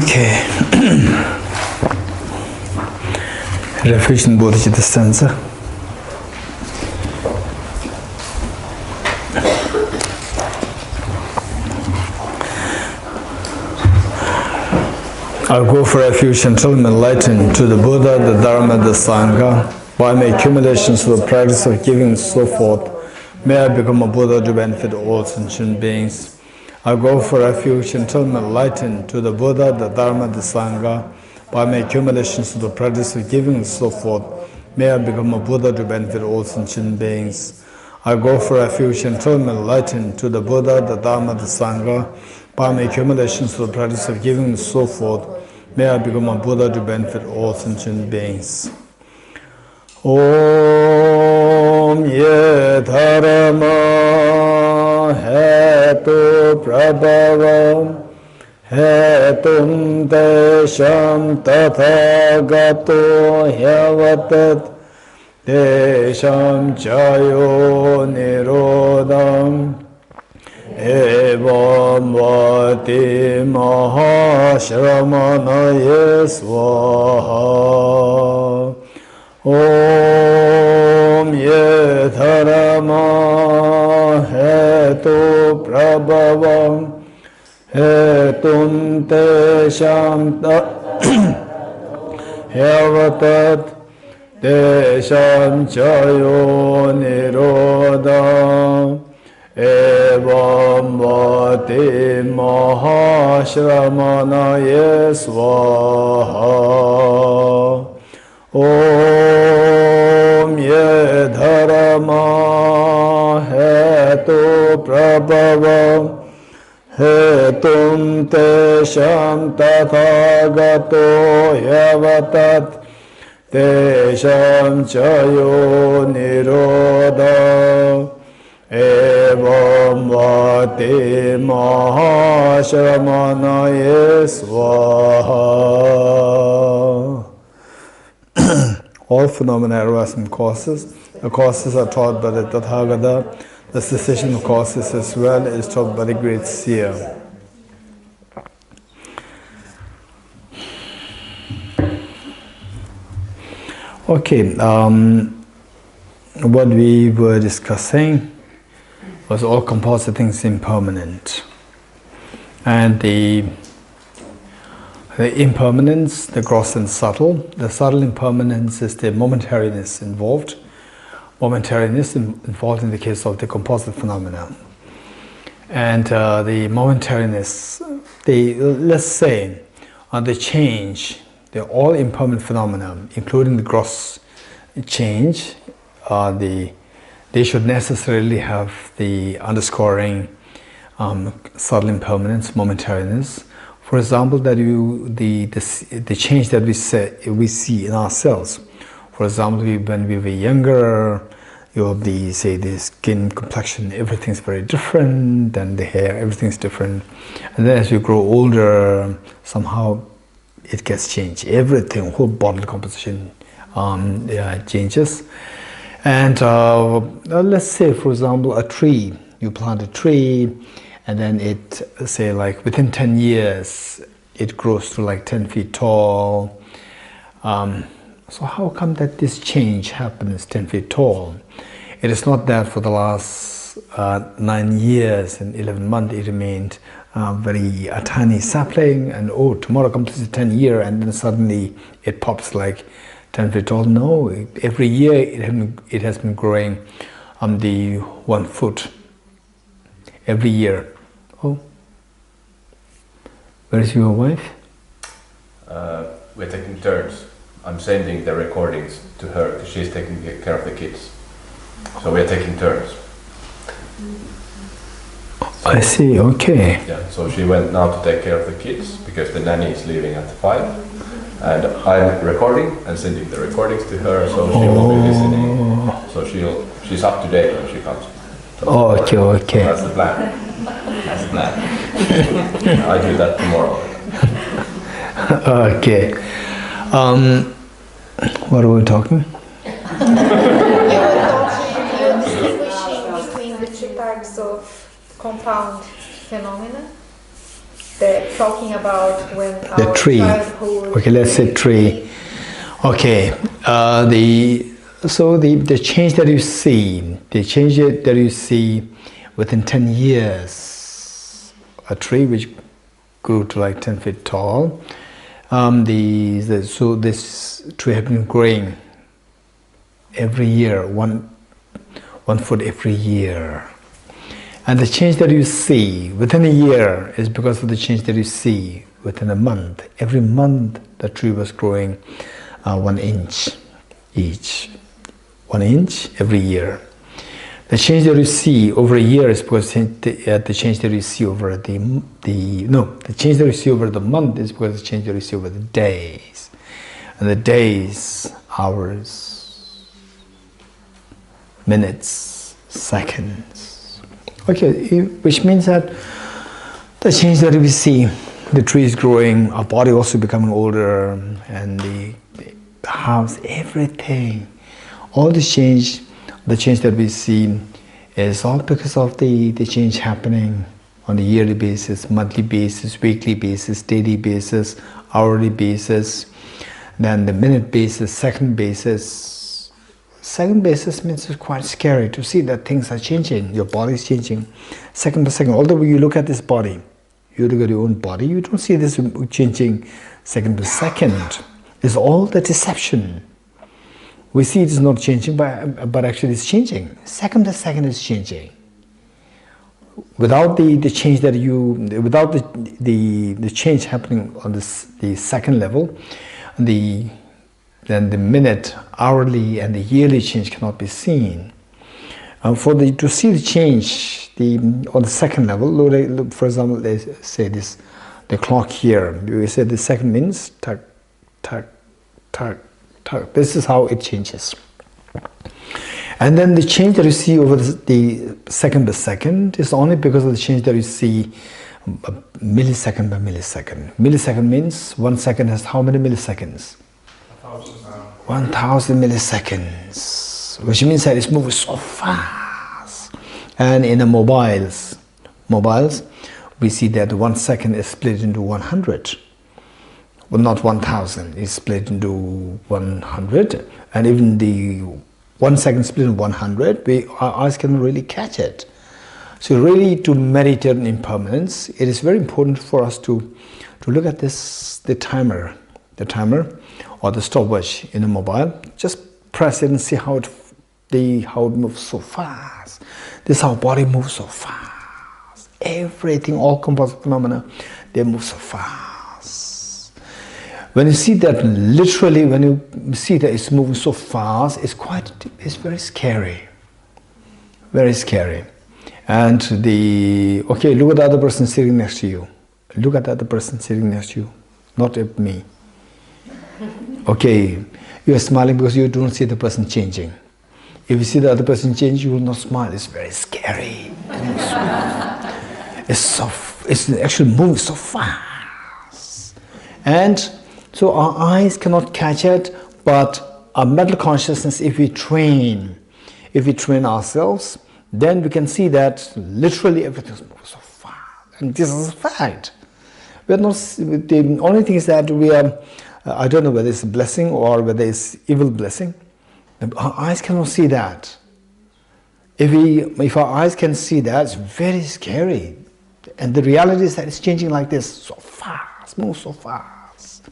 Okay. Refuge in Bodhicitta stanza. I'll go for refuge until I'm enlightened to the Buddha, the Dharma, the Sangha. By my accumulations of the practice of giving and so forth, may I become a Buddha to benefit all sentient beings. I go for refuge until I'm enlightened to the Buddha, the Dharma, the Sangha. By my accumulations of the practice of giving and so forth, may I become a Buddha to benefit all sentient beings. I go for refuge until I'm enlightened to the Buddha, the Dharma, the Sangha. By my accumulations of the practice of giving and so forth, may I become a Buddha to benefit all sentient beings. Om ye dharma hetu prabhavam hetum desham tathagato hyavatat desham chayo nirodham evam vati mahashramanaye swaha. Om ye dharma hetu prabhavam hetum tesham hyavatat desham chayo nirodham evam vati mahashramanaye swaha. Om ye dharma hetu prabhavam hetum tesham tathagato hyavatat tesham chayo nirodha evam vati mahashramanaye swaha. All phenomena arise from causes. The causes are taught by the Tathagata. The cessation of causes as well is taught by the great seer. Okay, what we were discussing was all composite things impermanent. And the impermanence, the gross and subtle. The subtle impermanence is the momentariness involved. Momentariness involved in the case of the composite phenomena. And the momentariness, let's say, the change, the all impermanent phenomena, including the gross change, they should necessarily have the underscoring subtle impermanence, momentariness. For example, that the change that we see in ourselves. For example, when we were younger, the skin, complexion, everything's very different, and the hair, everything's different. And then as you grow older, somehow it gets changed. Everything, whole bodily composition changes. And let's say, for example, a tree. You plant a tree, and then it, say, like within 10 years, it grows to like 10 feet tall. So how come that this change happens 10 feet tall? It is not that for the last 9 years and 11 months it remained a tiny sapling, and tomorrow comes to 10 years and then suddenly it pops like 10 feet tall. No, every year it has been growing the 1 foot every year. Oh, where is your wife? We're taking turns. I'm sending the recordings to her because she's taking care of the kids. So we're taking turns. I see, okay. Yeah, so she went now to take care of the kids because the nanny is leaving at 5. And I'm recording and sending the recordings to her, so she will be listening. So she's up to date when she comes. Okay. So that's the plan. That's the plan. I do that tomorrow. Okay. What are we talking? You distinguishing between the two types of compound phenomena. they're talking about when The our tree. childhood. Okay, let's say tree. Okay, the change that you see, within 10 years, a tree which grew to like 10 feet tall, so this tree has been growing every year, one foot every year. And the change that you see within a year is because of the change that you see within a month. Every month the tree was growing 1 inch each. 1 inch every year. The change that you see over a year is because the change that you see over the change that you see over the month is because the change that you see over the days. And the days, hours, minutes, seconds. Okay, which means that the change that we see, the tree is growing, our body also becoming older, and the house, everything, all the change that we see is all because of the change happening on a yearly basis, monthly basis, weekly basis, daily basis, hourly basis, then the minute basis, second basis. Second basis means it's quite scary to see that things are changing, your body is changing second by second. Although you look at this body, you look at your own body, you don't see this changing second by second. It's all the deception. We see it is not changing, but actually it's changing. Second by second is changing. Without the change that without the change happening on the second level, then the minute, hourly, and the yearly change cannot be seen. To see the change on the second level, look, for example, they say the clock here. We say the second means tuck, tuck, tuck, tuck. This is how it changes. And then the change that you see over the second by second is only because of the change that you see millisecond by millisecond. Millisecond means 1 second has how many milliseconds? 1,000 milliseconds, which means that it's moving so fast. And in the mobiles, we see that 1 second is split into 100. Well, not 1,000, it's split into 100. And even the 1 second split into 100, our eyes can really catch it. So really, to meditate on impermanence, it is very important for us to look at the timer or the stopwatch in a mobile. Just press it and see how it moves so fast. This is how body moves so fast. Everything, all composite phenomena, they move so fast. When you see that literally, when you see that it's moving so fast, it's very scary. Very scary. And look at the other person sitting next to you. Look at the other person sitting next to you, not at me. Okay, you are smiling because you don't see the person changing. If you see the other person change, you will not smile. It's very scary. It's actually moving so fast. And so our eyes cannot catch it, but our mental consciousness, if we train ourselves, then we can see that literally everything is moving so fast. And this is a fact. The only thing is that we are, I don't know whether it's a blessing or whether it's evil blessing. Our eyes cannot see that. If our eyes can see that, it's very scary. And the reality is that it's changing like this, so fast, moves so fast.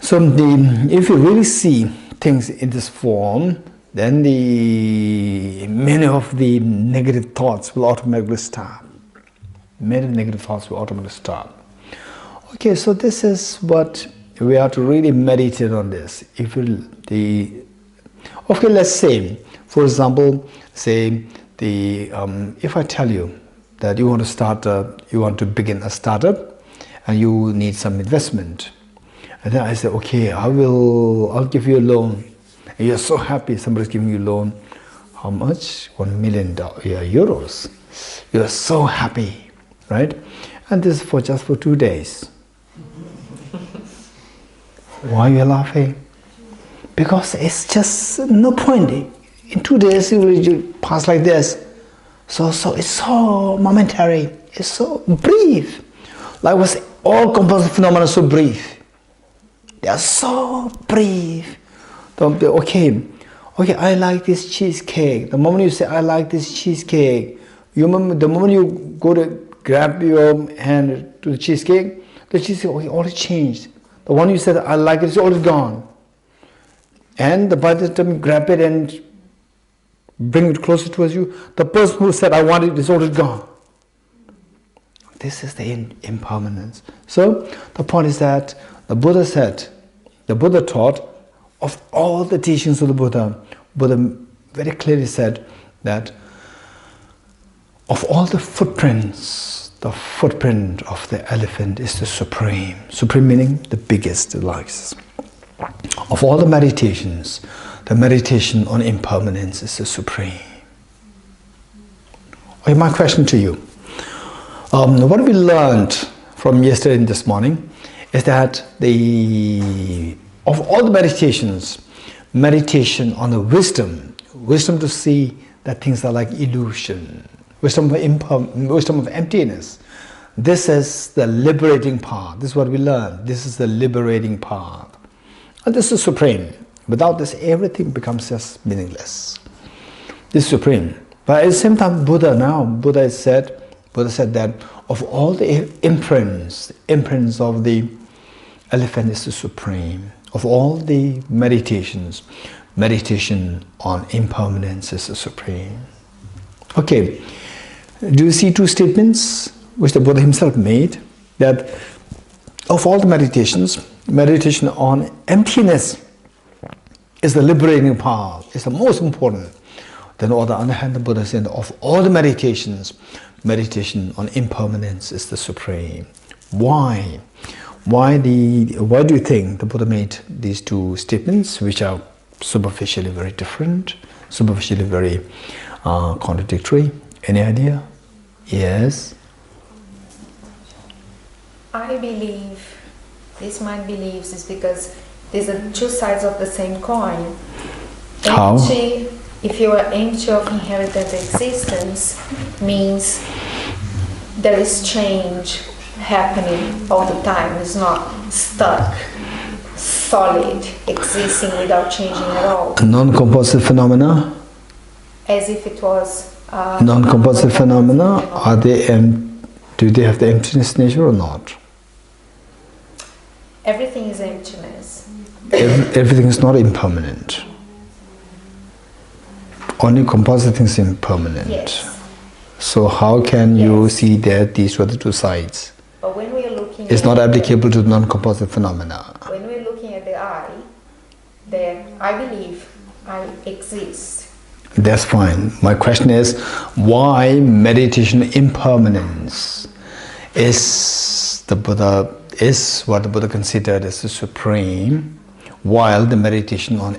So if you really see things in this form, then many of the negative thoughts will automatically stop. Many negative thoughts will automatically stop. Okay, so this is what we have to really meditate on this. Okay, let's say, for example, if I tell you that you want to begin a startup, and you need some investment, and then I say, okay, I'll give you a loan, and you're so happy somebody's giving you a loan. How much? €1 million. You're so happy, right? And this is just for 2 days. Why are you laughing? Because it's just no point. In 2 days, it will pass like this. So it's so momentary. It's so brief. Like was all composite phenomena so brief? They are so brief. Okay, I like this cheesecake. The moment you say I like this cheesecake, the moment you go to grab your hand to the cheesecake already changed. The one you said I like it is already gone. And by the time you grab it and bring it closer towards you, the person who said I want it is already gone. This is the impermanence. So the point is that the Buddha taught, of all the teachings of the Buddha very clearly said that of all the footprints, the footprint of the elephant is the supreme. Supreme meaning the biggest, the largest. Of all the meditations, the meditation on impermanence is the supreme. Okay, my question to you. What we learned from yesterday and this morning is that of all the meditations, meditation on the wisdom to see that things are like illusion, wisdom of emptiness. This is the liberating path. This is what we learn. This is the liberating path. And this is supreme. Without this, everything becomes just meaningless. This is supreme. But at the same time, Buddha said that of all the imprints of the elephant is the supreme. Of all the meditations, meditation on impermanence is the supreme. Okay, do you see two statements which the Buddha himself made? That of all the meditations, meditation on emptiness is the liberating path, is the most important. Then on the other hand, the Buddha said of all the meditations, meditation on impermanence is the supreme. Why? Why do you think the Buddha made these two statements, which are superficially very different, superficially very contradictory? Any idea? Yes? I believe, my beliefs is because these are two sides of the same coin. How? Empty, if you are empty of inherited existence, means there is change happening all the time. It's not stuck, solid, existing without changing at all. Non-composite phenomena? As if it was... non-composite phenomena, do they have the emptiness nature or not? Everything is emptiness. Everything is not impermanent. Only composite things are impermanent. Yes. So how can you see that these were the two sides? But when we are looking It's not applicable to non-composite phenomena. When we're looking at the I believe I exist. That's fine. My question is, why meditation impermanence is what the Buddha considered as the supreme, while the meditation on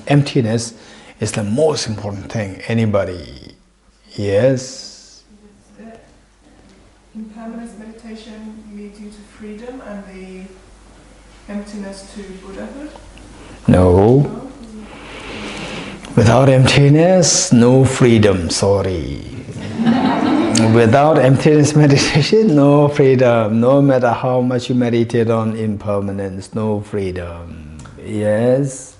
emptiness is the most important thing. Anybody? Yes? The impermanence meditation leads you to freedom and the emptiness to Buddhahood? No. Without emptiness, no freedom, sorry. Without emptiness meditation, no freedom. No matter how much you meditate on impermanence, no freedom. Yes?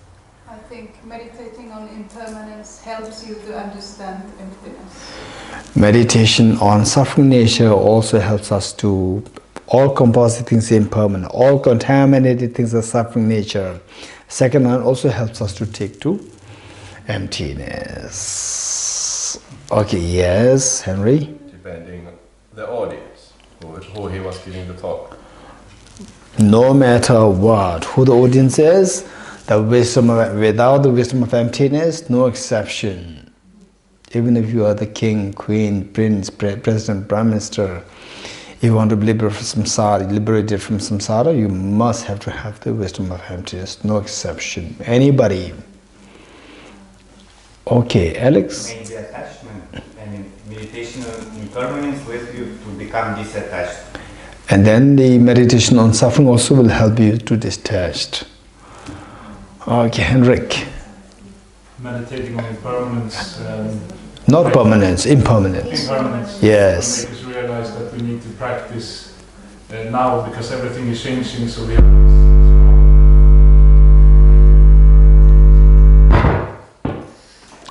I think meditating on impermanence helps you to understand emptiness. Meditation on suffering nature also helps us to, all composite things are impermanent, all contaminated things are suffering nature. Second one also helps us to take to emptiness. Okay, yes, Henry? Depending on the audience, who he was giving the talk. No matter what, who the audience is, without the wisdom of emptiness, no exception. Even if you are the king, queen, prince, president, prime minister, if you want to be liberated from samsara, you must have to have the wisdom of emptiness, no exception. Anybody? Okay, Alex? Make the attachment and meditation on impermanence with you to become disattached. And then the meditation on suffering also will help you to detach. Okay, Henrik. Meditating on impermanence. Not permanence, impermanence. Impermanence. Yes. Make us realize that we need to practice now because everything is changing, so we have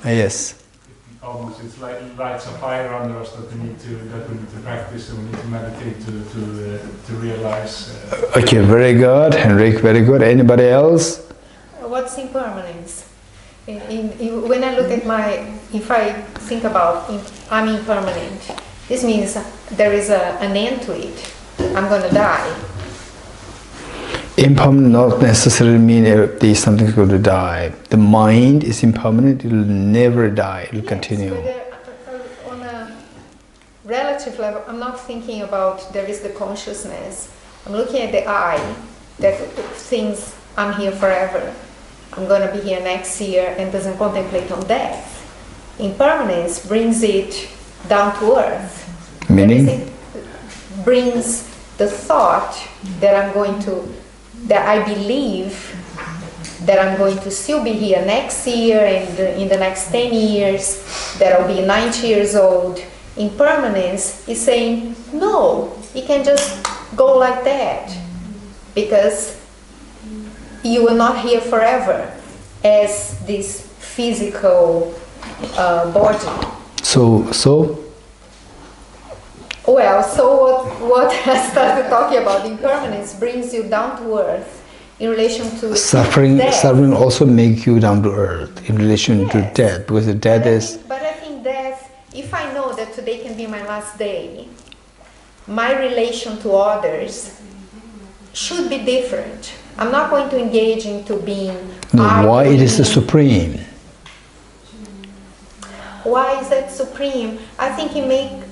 Yes. almost it's like lights a fire under us that we need to practice, and we need to meditate to realize. Okay, very good, Henrik. Very good. Anybody else? What's impermanence? When I look at if I think about I'm impermanent, this means there is an end to it. I'm going to die. Impermanent not necessarily mean something's going to die. The mind is impermanent, it will never die, it will continue. But on a relative level, I'm not thinking about there is the consciousness. I'm looking at the I that thinks I'm here forever. I'm going to be here next year and doesn't contemplate on death. Impermanence brings it down to earth. Meaning? It brings the thought that I believe that I'm going to still be here next year and in the next 10 years, that I'll be 90 years old. Impermanence is saying, no, it can just go like that because you are not here forever as this physical body. So? Well, so what I started talking about, impermanence brings you down to earth in relation to Suffering also makes you down to earth in relation to Yes. death, because the death is... But I think death, if I know that today can be my last day, my relation to others should be different. I'm not going to engage into being... No, why it is the supreme? Why is that supreme? I think it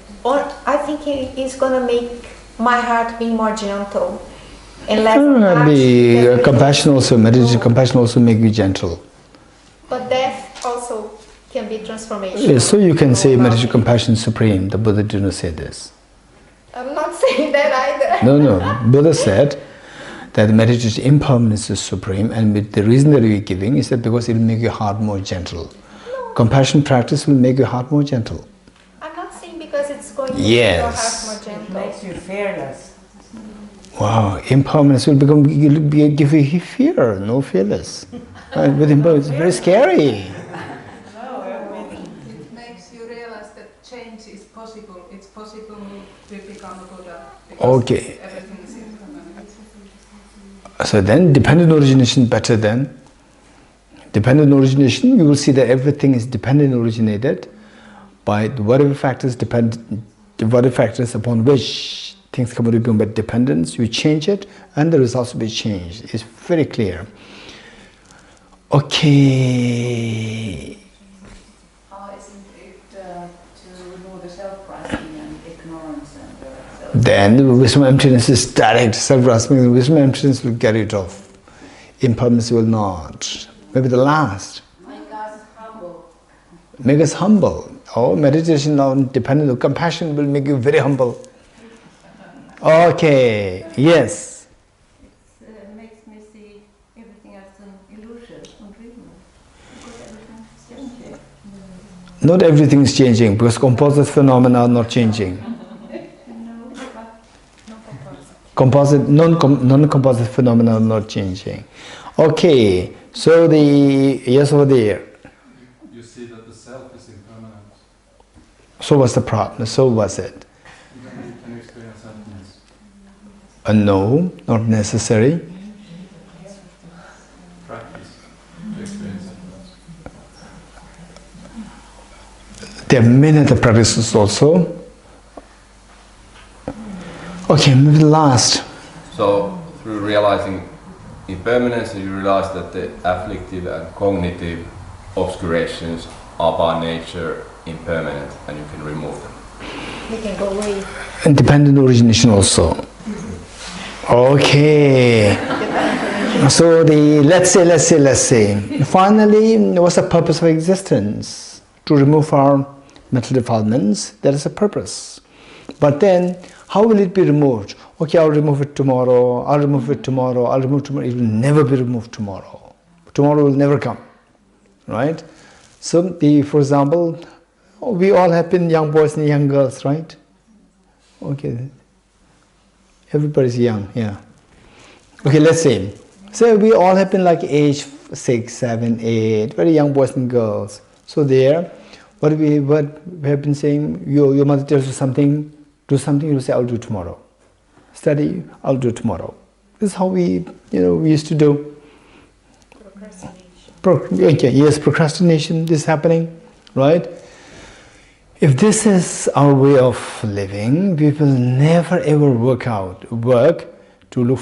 is going to make my heart be more gentle and less harsh. Compassion also, meditation compassion also make you gentle. But death also can be transformation. Yes, so you can say meditation compassion supreme. The Buddha did not say this. I'm not saying that either. No. Buddha said that meditation impermanence is supreme, and the reason that we are giving is that because it will make your heart more gentle. No. Compassion practice will make your heart more gentle. I'm not saying because it's going to Yes. make your heart more gentle. It makes you fearless. Wow, impermanence will give you fear, no fearless. With impermanence, it's very scary. It makes you realize that change is possible. It's possible to become a Buddha. Okay. Everything is impermanent. So then, dependent origination better then. Dependent origination, you will see that everything is dependent originated by whatever factors upon which things come to be by dependence. You change it, and the results will be changed. It's very clear. Okay. How isn't it to remove the self-grasping and ignorance and Then the wisdom emptiness is direct. Self-grasping, wisdom emptiness will get it off. Impermanence will not. Maybe the last. make us humble? Make us humble. Oh, meditation on dependent compassion will make you very humble. Okay, yes. It makes me see everything as an illusion, not real. Because everything is changing. Not everything is changing because composite phenomena are not changing. Non-composite phenomena are not changing. Okay, so yes over there. You see that the self is impermanent. So was the problem, so was it. Then you can experience emptiness. No, not necessary. Practice to experience emptiness. There are many other practices also. Okay, maybe the last. So through realizing impermanence, you realize that the afflictive and cognitive obscurations are by nature impermanent, and you can remove them. They can go away. And dependent origination also. Okay. So let's say. Finally, what's the purpose of existence? To remove our mental defilements. That is a purpose. But then, how will it be removed? Okay, I'll remove it tomorrow. I'll remove it tomorrow. I'll remove it tomorrow. It will never be removed tomorrow. Tomorrow will never come, right? So, for example, we all have been young boys and young girls, right? Okay. Everybody's young, yeah. Okay, let's say. So we all have been like age 6, 7, 8, very young boys and girls. So there, what we have been saying, your mother tells you something, do something, you say, I'll do tomorrow. Study, I'll do tomorrow. This is how we used to do. Procrastination. Yes, procrastination, this is happening, right? If this is our way of living, we will never ever work to look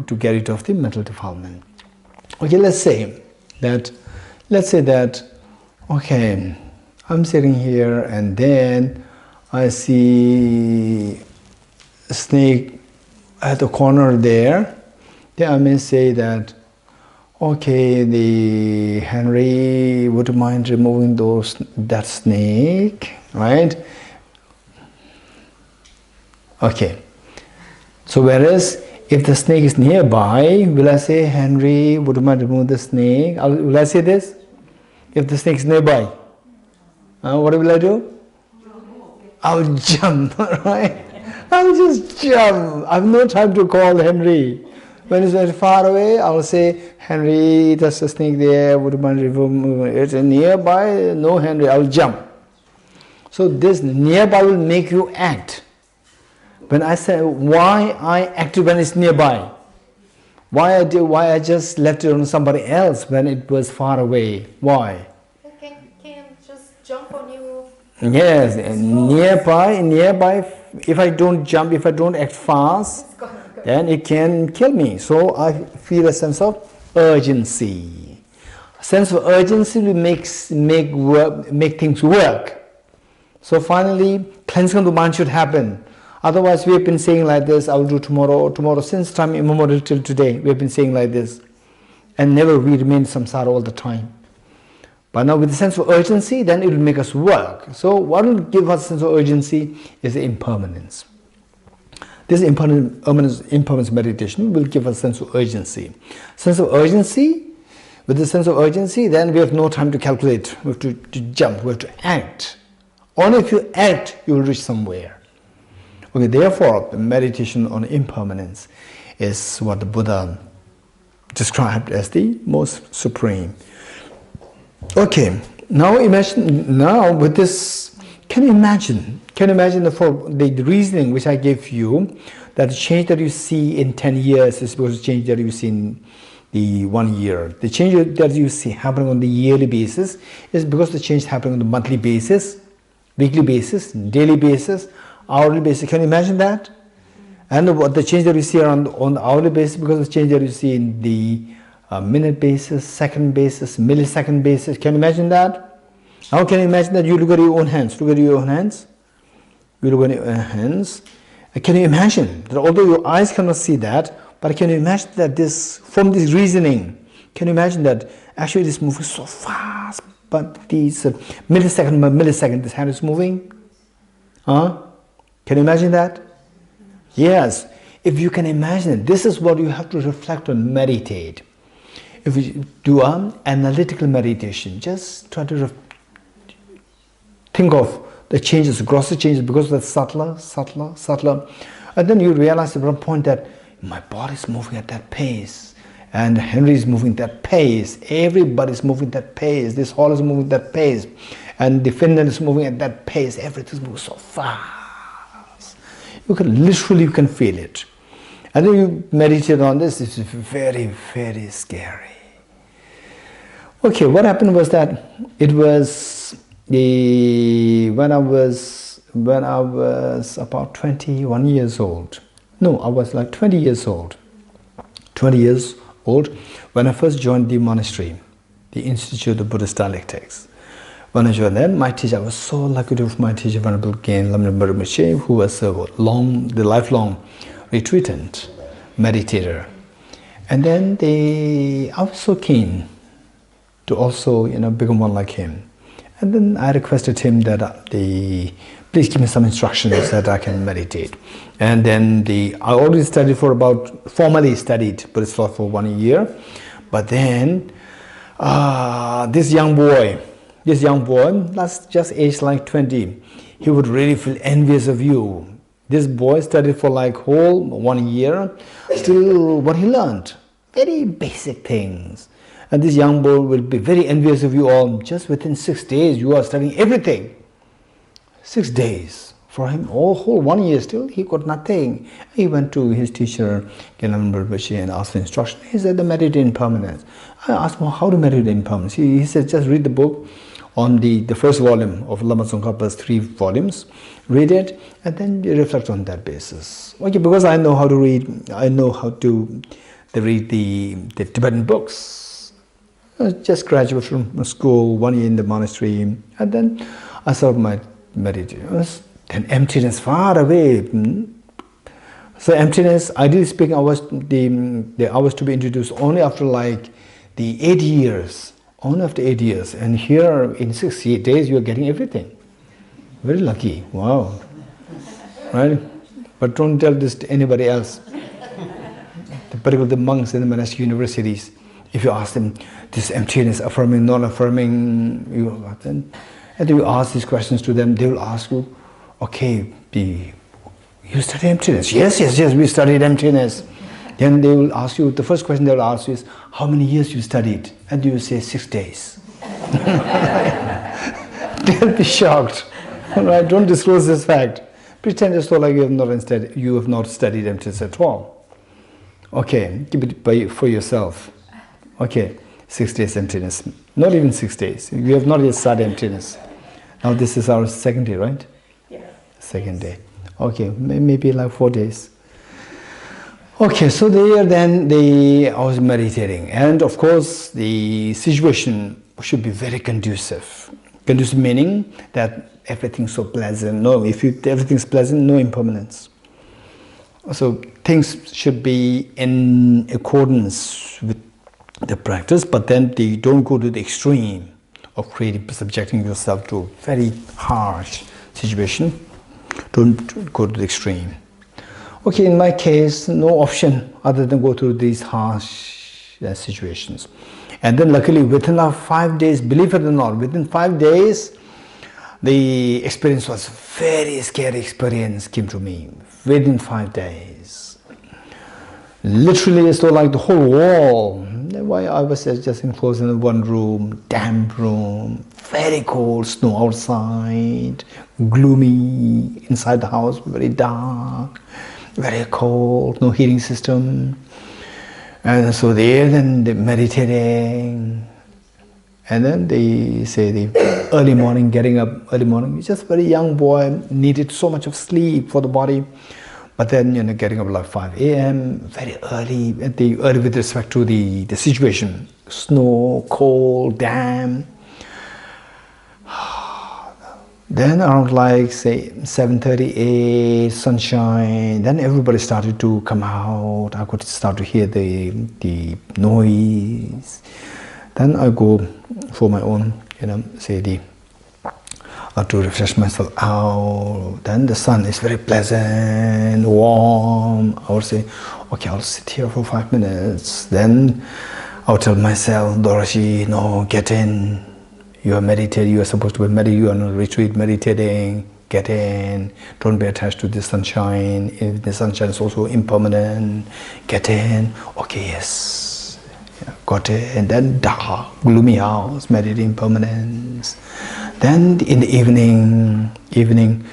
to get rid of the mental defilement. Okay, let's say that, okay, I'm sitting here and then I see a snake at the corner there. Then I may say that, okay, the Henry, would you mind removing that snake, right? Okay. So whereas if the snake is nearby, will I say, Henry, would you mind remove the snake? Will I say this? If the snake is nearby, what will I do? I'll jump, right? I'll just jump. I have no time to call Henry. When it's very far away, I'll say, Henry, there's a snake there, would you mind removing it? It's nearby, no Henry, I'll jump. So this nearby will make you act. When I say why I acted when it's nearby, why I just left it on somebody else when it was far away, why? Can just jump on you. Yes, nearby, if I don't jump, if I don't act fast, then it can kill me. So I feel a sense of urgency. A sense of urgency will make things work. So finally, cleansing of the mind should happen. Otherwise, we have been saying like this, I will do tomorrow, since time immemorial till today, we have been saying like this. And never we remain samsara all the time. But now with the sense of urgency, then it will make us work. So what will give us a sense of urgency is the impermanence. This impermanence meditation will give us a sense of urgency. Sense of urgency, with the sense of urgency, then we have no time to calculate. We have to jump, we have to act. Only if you act, you will reach somewhere. Okay, therefore, the meditation on impermanence is what the Buddha described as the most supreme. Okay, now with this, can you imagine the reasoning which I gave you, that the change that you see in 10 years is because the change that you see in the 1 year. The change that you see happening on the yearly basis is because the change is happening on the monthly basis, weekly basis, daily basis, hourly basis. Can you imagine that? And the change that you see on the hourly basis because of the change that you see in the minute basis, second basis, millisecond basis. Can you imagine that? How can you imagine that? You look at your own hands. Look at your own hands. You look at your own hands. Can you imagine that although your eyes cannot see that, but can you imagine that from this reasoning, can you imagine that actually it is moving so fast, but these millisecond by millisecond, this hand is moving? Can you imagine that? Yes. If you can imagine it, this is what you have to reflect on, meditate. If you do an analytical meditation, just try to think of the changes, grosser changes, because that's subtler. And then you realize at one point that my body is moving at that pace, and Henry is moving at that pace, everybody is moving at that pace, this hall is moving at that pace, and the Finland is moving at that pace, everything is moving so fast. You can feel it. And then you meditate on this, it's very, very scary. Okay, what happened was that it was when I was about 21 years old. No, I was like 20 years old. 20 years old when I first joined the monastery, the Institute of Buddhist Dialectics. When I joined them, my teacher, I was so lucky to have my teacher, Venerable Gain Lamrim Rinpoche, who was the lifelong retreatant meditator. And then I was so keen to also, become one like him. And then I requested him that please give me some instructions that I can meditate. And then I already formally studied Buddhist thought for 1 year. But then this young boy, that's just aged like 20, he would really feel envious of you. This boy studied for like whole 1 year. Still, what he learned, very basic things. And this young boy will be very envious of you all. Just within 6 days, you are studying everything. 6 days. For him, whole 1 year still, he got nothing. He went to his teacher, Geshe, and asked for instruction. He said, the meditate impermanence. I asked him, how to meditate impermanence? He said, just read the book on the first volume of Lama Tsongkhapa's 3 volumes. Read it, and then you reflect on that basis. Okay, because I know how to read, I know how to read the Tibetan books. I just graduated from school, 1 year in the monastery, and then I started my meditation. Then emptiness far away. So emptiness, ideally speaking, I was to be introduced only after like the 8 years. Only after 8 years. And here in 6 days you are getting everything. Very lucky. Wow. Right? But don't tell this to anybody else. Particularly the monks in the monastic universities. If you ask them this emptiness, affirming, non-affirming, and you ask these questions to them, they will ask you, okay, you study emptiness? Yes, we studied emptiness. Then they will ask you, the first question they will ask you is, how many years you studied? And you will say, 6 days. They'll be shocked. Right? Don't disclose this fact. Pretend as though like you have not studied emptiness at all. Okay, keep it for yourself. Okay, 6 days emptiness. Not even 6 days. You have not yet started emptiness. Now this is our second day, right? Second day. Okay, maybe like 4 days. Okay, so there then I was meditating, and of course the situation should be very conducive. Conducive meaning that everything's so pleasant. No, if everything's pleasant, no impermanence. So things should be in accordance with the practice, but then they don't go to the extreme of subjecting yourself to a very harsh situation. Don't go to the extreme. Okay, in my case, no option other than go through these harsh situations. And then luckily within 5 days, believe it or not, within 5 days, the experience was very scary experience came to me within 5 days. Literally as though like the whole wall. Why I was just enclosed in one room, damp room, very cold, snow outside, gloomy inside the house, very dark, very cold, no heating system. And so there then they meditating. And then they say the early morning, getting up early morning, just a very young boy, needed so much of sleep for the body. But then, getting up like 5 a.m., very early, early with respect to the situation. Snow, cold, damp. Then around like, say, 7:38, sunshine, then everybody started to come out. I could start to hear the noise. Then I go for my own, to refresh myself out. Then the sun is very pleasant, warm. I would say, okay, I'll sit here for 5 minutes. Then I'll tell myself, Dorji, no, get in. You are meditating, you are supposed to be meditating, you are on retreat meditating, get in. Don't be attached to the sunshine. If the sunshine is also impermanent, get in. Okay, yes. Got it. And then dark, gloomy house, meditating impermanence. Then in the evening,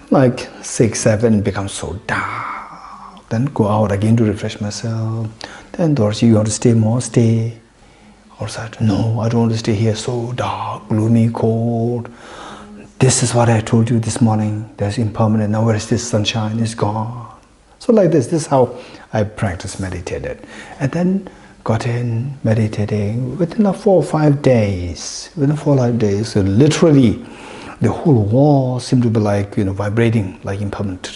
like 6, 7, becomes so dark. Then go out again to refresh myself. Then Dorji, you want to stay more? Stay. Outside, no, I don't want to stay here, so dark, gloomy, cold. This is what I told you this morning. There's impermanent. Now where is this sunshine? It's gone. So like this is how I practice meditated. And then got in meditating within 4 or 5 days. Within 4 or 5 days, so literally the whole wall seemed to be like, vibrating, like impermanent,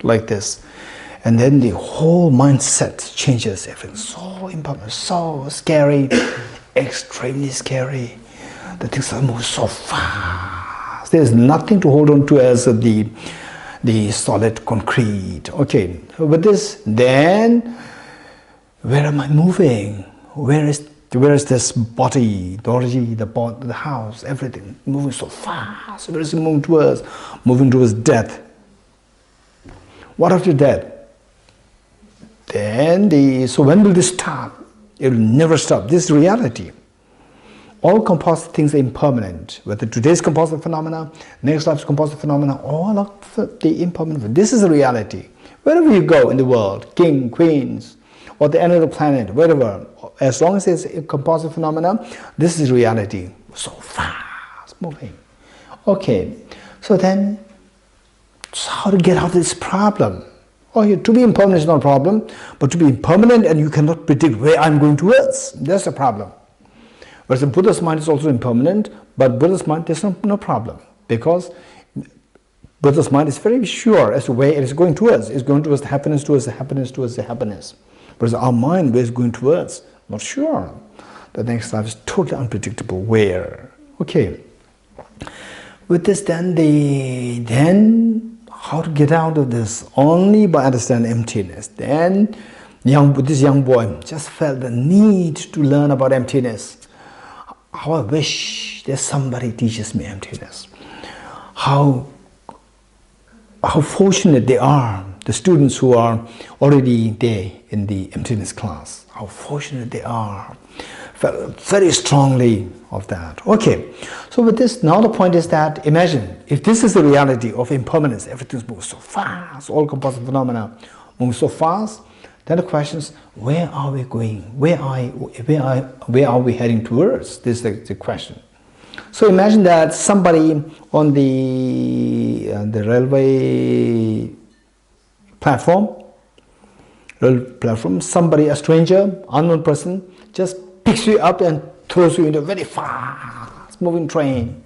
like this. And then the whole mindset changes. Everything's so impermanent, so scary, extremely scary. The things are moving so fast. There's nothing to hold on to as the solid concrete. Okay, with this, then where am I moving? Where is this body, Dorji, the house, everything moving so fast? Where is it moving towards? Moving towards death. What after that? Then so when will this stop? It will never stop. This is reality. All composite things are impermanent. Whether today's composite phenomena, next life's composite phenomena, all of the impermanent. This is a reality. Wherever you go in the world, king, queens, or the end of the planet, wherever, as long as it's a composite phenomena, this is reality. So fast moving. Okay, so then, how to get out of this problem? Oh, to be impermanent is not a problem, but to be impermanent and you cannot predict where I'm going towards, that's the problem. Whereas the Buddha's mind is also impermanent, but Buddha's mind, there's no problem, because Buddha's mind is very sure as to where it is going towards. It's going towards the happiness, towards the happiness, towards the happiness. Whereas our mind, where it's going towards, not sure. The next life is totally unpredictable. Where? Okay. With this, then how to get out of this? Only by understanding emptiness. Then this young boy just felt the need to learn about emptiness. How I wish there's somebody teaches me emptiness. How fortunate they are, the students who are already there in the emptiness class. How fortunate they are. Felt very strongly of that. Okay, so with this, now the point is that, imagine, if this is the reality of impermanence, everything's moving so fast, all composite phenomena move so fast, then the question is, where are we going? Where are we heading towards? This is the question. So imagine that somebody on the railway platform, somebody, a stranger, unknown person, just picks you up and throws you into a very fast moving train.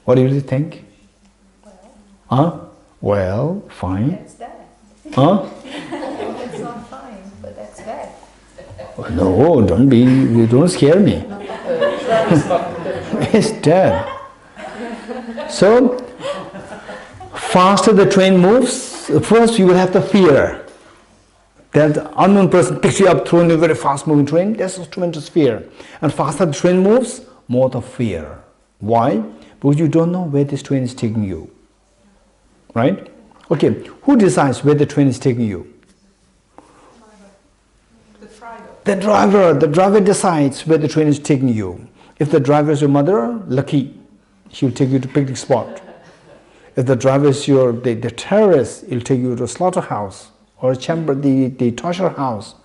What do you really think? Huh? Well, fine. That's that. Huh? It's not fine, but that's that. No, don't scare me. It's dead. So, faster the train moves, first you will have the fear. That the unknown person picks you up, throwing a very fast moving train, that's a tremendous fear. And faster the train moves, more the fear. Why? Because you don't know where this train is taking you. Right? Okay, who decides where the train is taking you? The driver. The driver decides where the train is taking you. If the driver is your mother, lucky, she will take you to picnic spot. If the driver is the terrorist, he'll take you to a slaughterhouse or a chamber, the torture house.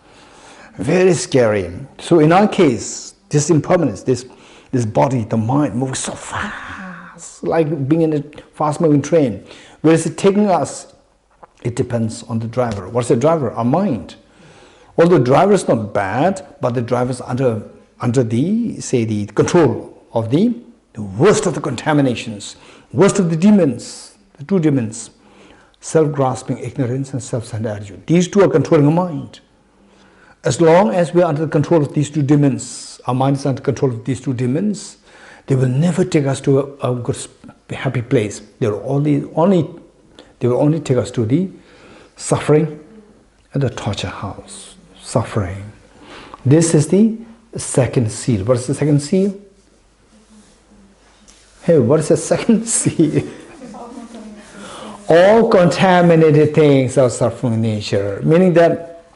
Very scary. So in our case, this impermanence, this body, the mind moves so fast, like being in a fast-moving train. Where is it taking us? It depends on the driver. What's the driver? Our mind. Although the driver is not bad, but the driver is under the control of the worst of the contaminations, worst of the demons, the two demons, self-grasping ignorance and self-centered attitude. These two are controlling our mind. As long as we are under the control of these two demons, our mind is under control of these two demons, they will never take us to a good, happy place. They will only take us to the suffering and the torture house. Suffering. This is the second seal. What is the second seal? Hey, what is the second seal? All contaminated things are suffering in nature, meaning that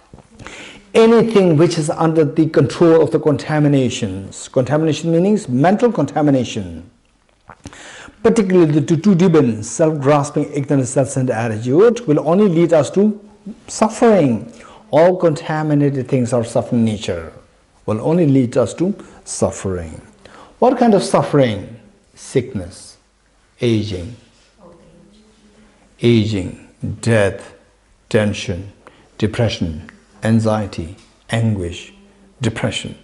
anything which is under the control of the contaminations, contamination means mental contamination, particularly the two demons, self-grasping, ignorance, self-centered attitude, will only lead us to suffering. All contaminated things are suffering nature, will only lead us to suffering. What kind of suffering? Sickness, aging, death, tension, depression, anxiety, anguish, depression.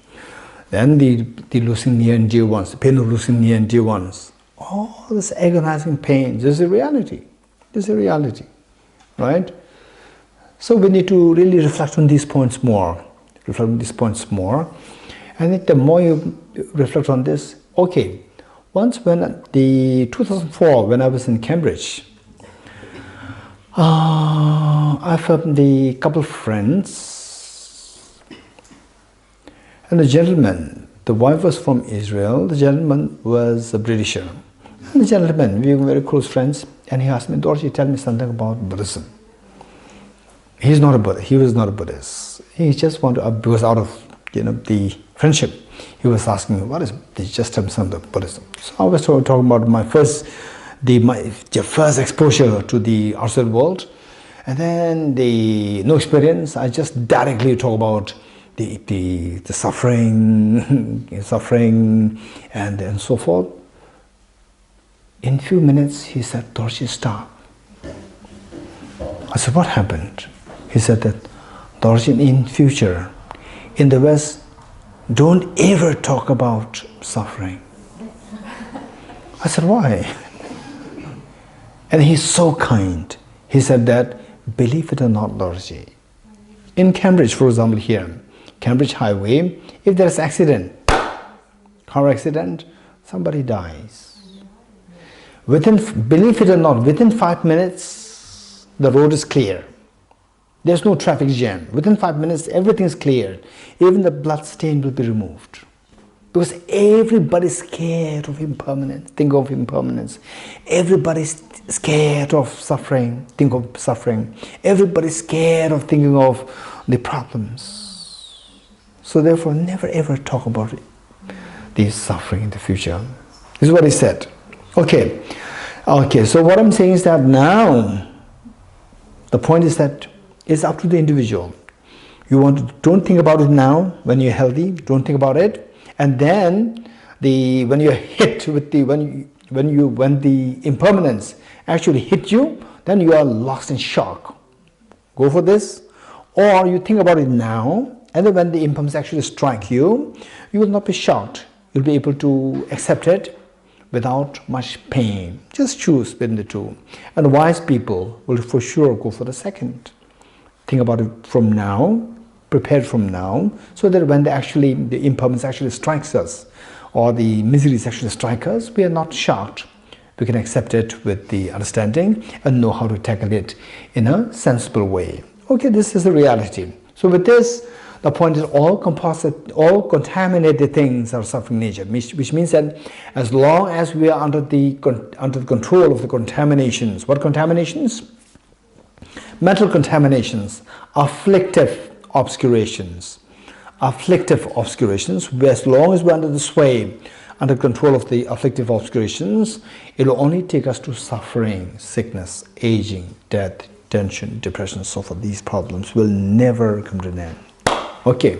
Then the losing near and dear ones, the pain of losing near and dear ones. All this agonizing pain, this is a reality. This is a reality, right? So we need to really reflect on these points more. And then the more you reflect on this, okay, once when the 2004, when I was in Cambridge, I found the couple of friends, and the gentleman, the wife was from Israel, the gentleman was a Britisher. the gentleman, we were very close friends, and he asked me, Dorji, tell me something about Buddhism. He's not a Buddhist. He was not a Buddhist. He just wanted to, because out of the friendship, he was asking me, what is? Just tell me something about Buddhism. So I was talking about my first exposure to the outside world, and then no experience. I just directly talk about the suffering, and so forth. In a few minutes, he said, Dorji, stop. I said, what happened? He said that, Dorji, in future, in the West, don't ever talk about suffering. I said, why? And he's so kind. He said that, believe it or not, Dorji, in Cambridge, for example, here, Cambridge Highway, if there's accident, car accident, somebody dies. Believe it or not, within 5 minutes, the road is clear. There's no traffic jam. Within 5 minutes, everything is cleared. Even the blood stain will be removed. Because everybody's scared of impermanence. Think of impermanence. Everybody's scared of suffering. Think of suffering. Everybody's scared of thinking of the problems. So therefore, never ever talk about it. The suffering in the future. This is what he said. Okay. So what I'm saying is that now, the point is that it's up to the individual. Don't think about it now when you're healthy. Don't think about it. And then when you're hit with when the impermanence actually hit you, then you are lost in shock. Go for this. Or you think about it now, and then when the impermanence actually strike you, you will not be shocked. You'll be able to accept it without much pain. Just choose between the two. And wise people will for sure go for the second. Think about it from now, prepared from now, so that when the impermanence actually strikes us, or the miseries actually strike us, we are not shocked. We can accept it with the understanding and know how to tackle it in a sensible way. Okay, this is the reality. So with this, the point is all contaminated things are suffering nature, which means that as long as we are under the control of the contaminations, what contaminations? Mental contaminations, afflictive obscurations. As long as we're under the sway, under control of the afflictive obscurations, it will only take us to suffering, sickness, aging, death, tension, depression, so forth. These problems will never come to an end. Okay,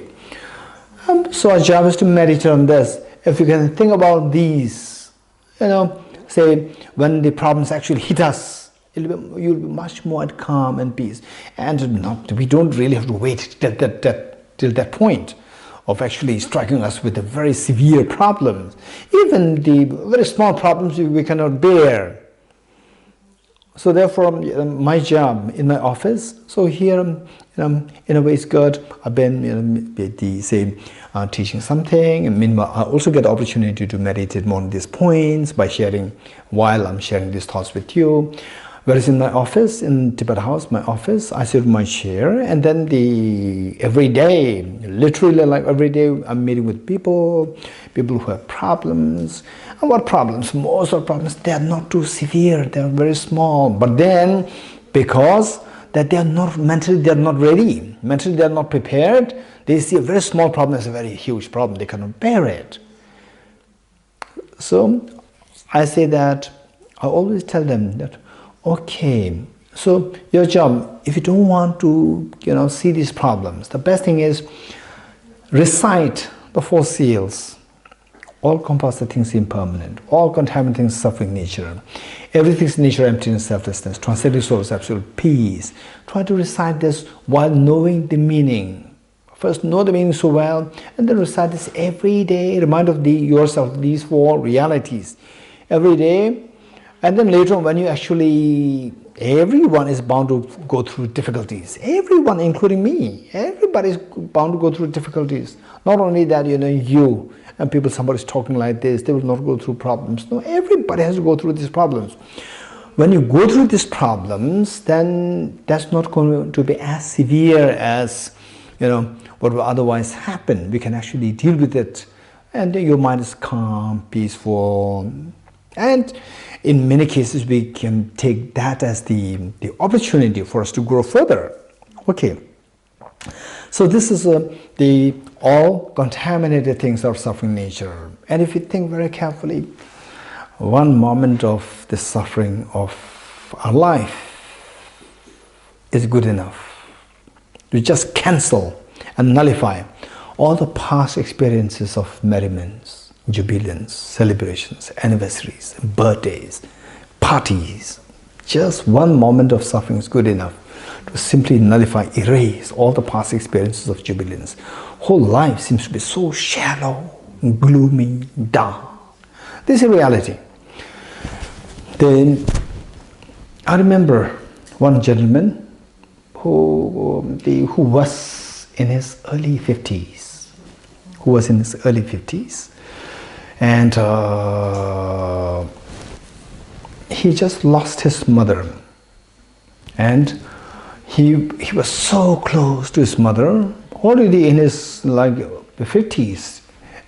so our job is to meditate on this. If you can think about these, say when the problems actually hit us, you'll be much more at calm and peace. And we don't really have to wait till that point of actually striking us with the very severe problems. Even the very small problems we cannot bear. So therefore, my job in my office, so here, in a way it's good. I've been, teaching something, and meanwhile I also get the opportunity to meditate more on these points while I'm sharing these thoughts with you. Whereas in my office, in Tibet House, my office, I sit in my chair, and then every day, literally like every day, I'm meeting with people who have problems. And what problems? Most of the problems, they are not too severe, they are very small. But then, because that they are not mentally, they are not ready, mentally they are not prepared, they see a very small problem as a very huge problem, they cannot bear it. So, I say that, I always tell them that, okay, so your job, if you don't want to, see these problems, the best thing is recite the 4 seals. All composite things impermanent, all contaminant things suffering nature, everything's nature emptiness, selflessness, transcending source, absolute peace. Try to recite this while knowing the meaning. First know the meaning so well, and then recite this every day. Remind yourself of these 4 realities every day. And then later on, when you actually, everyone is bound to go through difficulties. Everyone, including me. Everybody is bound to go through difficulties. Not only that, you and somebody's talking like this, they will not go through problems. No, everybody has to go through these problems. When you go through these problems, then that's not going to be as severe as, what will otherwise happen. We can actually deal with it. And your mind is calm, peaceful, And in many cases, we can take that as the opportunity for us to grow further. Okay. So this is the all contaminated things of suffering nature. And if you think very carefully, one moment of the suffering of our life is good enough to just cancel and nullify all the past experiences of merriments, jubilance, celebrations, anniversaries, birthdays, parties. Just one moment of suffering is good enough to simply nullify, erase all the past experiences of jubilance. Whole life seems to be so shallow, gloomy, dark. This is reality. Then I remember one gentleman who was in his early 50s. And he just lost his mother. And he was so close to his mother, already in his like the 50s,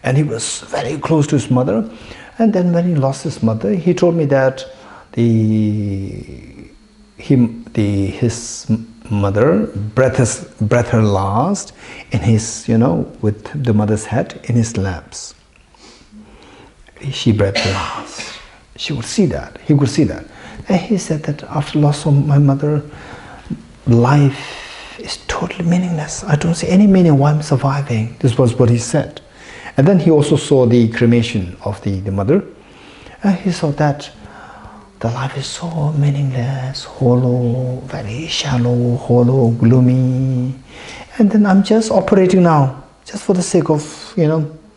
and he was very close to his mother. And then when he lost his mother, he told me that his mother breathed her last in his, with the mother's head in his laps. She breathed her last. She would see that. He could see that. And he said that after loss of my mother, life is totally meaningless. I don't see any meaning why I'm surviving. This was what he said. And then he also saw the cremation of the mother. And he saw that the life is so meaningless, hollow, very shallow, hollow, gloomy. And then I'm just operating now, just for the sake of,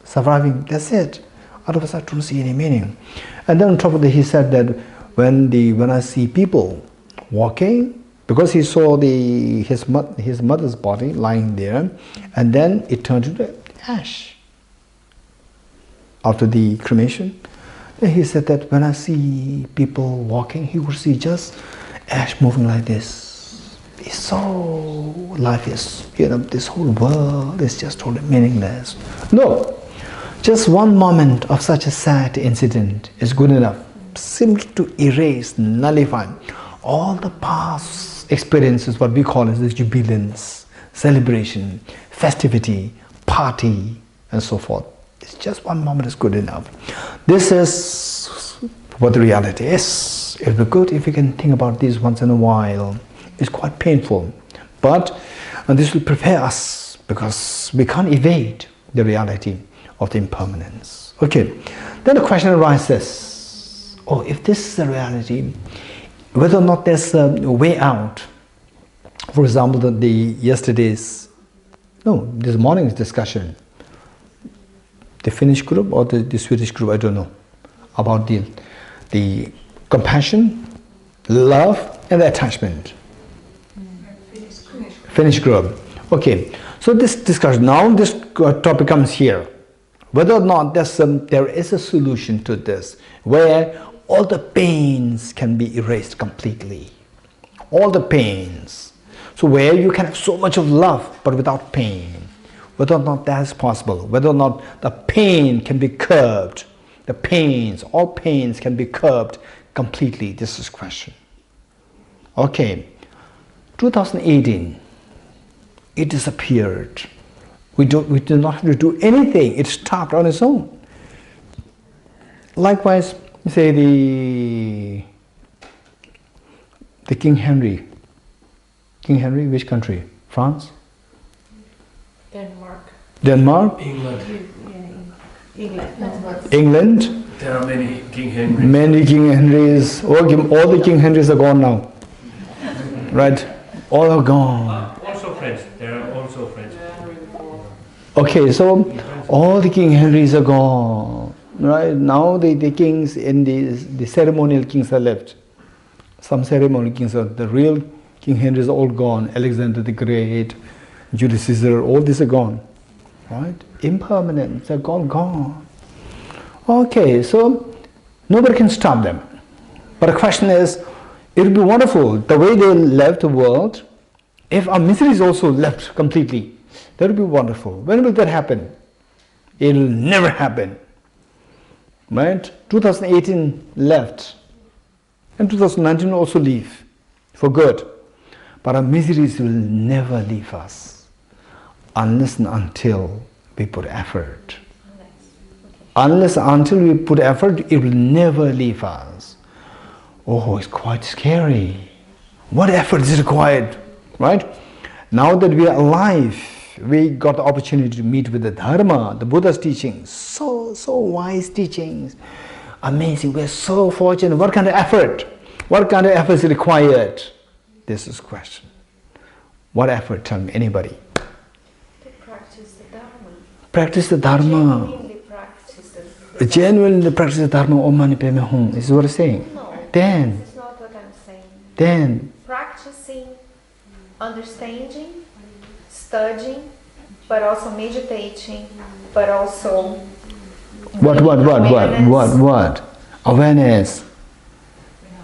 surviving. That's it. Otherwise, I don't see any meaning. And then on top of that, he said that when I see people walking, because he saw his mother's body lying there, and then it turned into ash after the cremation. And he said that when I see people walking, he would see just ash moving like this. It's so, life is, this whole world is just totally meaningless. No, just one moment of such a sad incident is good enough simply to erase, nullify all the past experiences, what we call as the jubilance, celebration, festivity, party, and so forth. It's just one moment is good enough. This is what the reality is. It would be good if we can think about this once in a while. It's quite painful, but this will prepare us because we can't evade the reality of the impermanence. Okay, then the question arises, if this is the reality, whether or not there's a way out. For example, this morning's discussion, the Finnish group or the Swedish group, I don't know, about the compassion, love, and the attachment. Finnish group. Okay, so this discussion, now this topic comes here. Whether or not there is a solution to this, where all the pains can be erased completely. All the pains. So where you can have so much of love, but without pain. Whether or not that is possible, whether or not the pain can be curbed, all pains can be curbed completely, this is the question. Okay, 2018, it disappeared. We did not have to do anything, it stopped on its own. Likewise, say the King Henry. King Henry, which country? France? Denmark? England. There are many King Henrys. Many King Henrys. All the King Henrys are gone now. Right? All are gone. Also French. There are also French. Okay, so all the King Henrys are gone. Right? Now the kings in the ceremonial kings are left. Some ceremonial kings are, the real King Henrys are all gone. Alexander the Great, Julius Caesar, all these are gone. Right? Impermanent, they're gone. Okay, so nobody can stop them. But the question is, it would be wonderful, the way they left the world, if our misery is also left completely, that would be wonderful. When will that happen? It will never happen. right? 2018 left, and 2019 will also leave for good. But our miseries will never leave us unless and until we put effort. Unless until we put effort, it will never leave us. Oh, it's quite scary. What effort is required, right? Now that we are alive, we got the opportunity to meet with the Dharma, the Buddha's teachings. So wise teachings. Amazing. We're so fortunate. What kind of effort? What kind of effort is required? This is the question. What effort? Tell me, anybody. To practice the Dharma. Practice the Dharma. Genuinely practice the Genuinely practice the Dharma. Om Mani Padme Hum. This is what I'm saying. No, Then. this is not what I'm saying. Then. Practicing, understanding, studying, but also meditating, but also What? Awareness.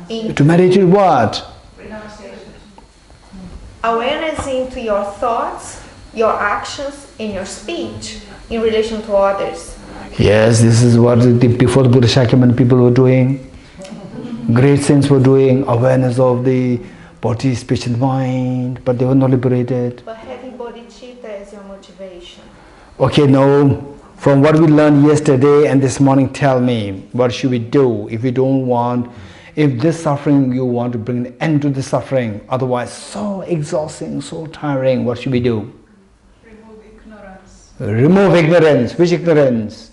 To meditate what? Awareness into your thoughts, your actions, and your speech in relation to others. Yes, this is what before the Buddha Shakyamuni people were doing. Great saints were doing awareness of the body, speech and mind, but they were not liberated. But having bodhicitta as your motivation. Okay, now, from what we learned yesterday and this morning, tell me, what should we do if we don't want, if this suffering, you want to bring an end to the suffering, otherwise so exhausting, so tiring, what should we do? Remove ignorance. Remove ignorance. Which ignorance?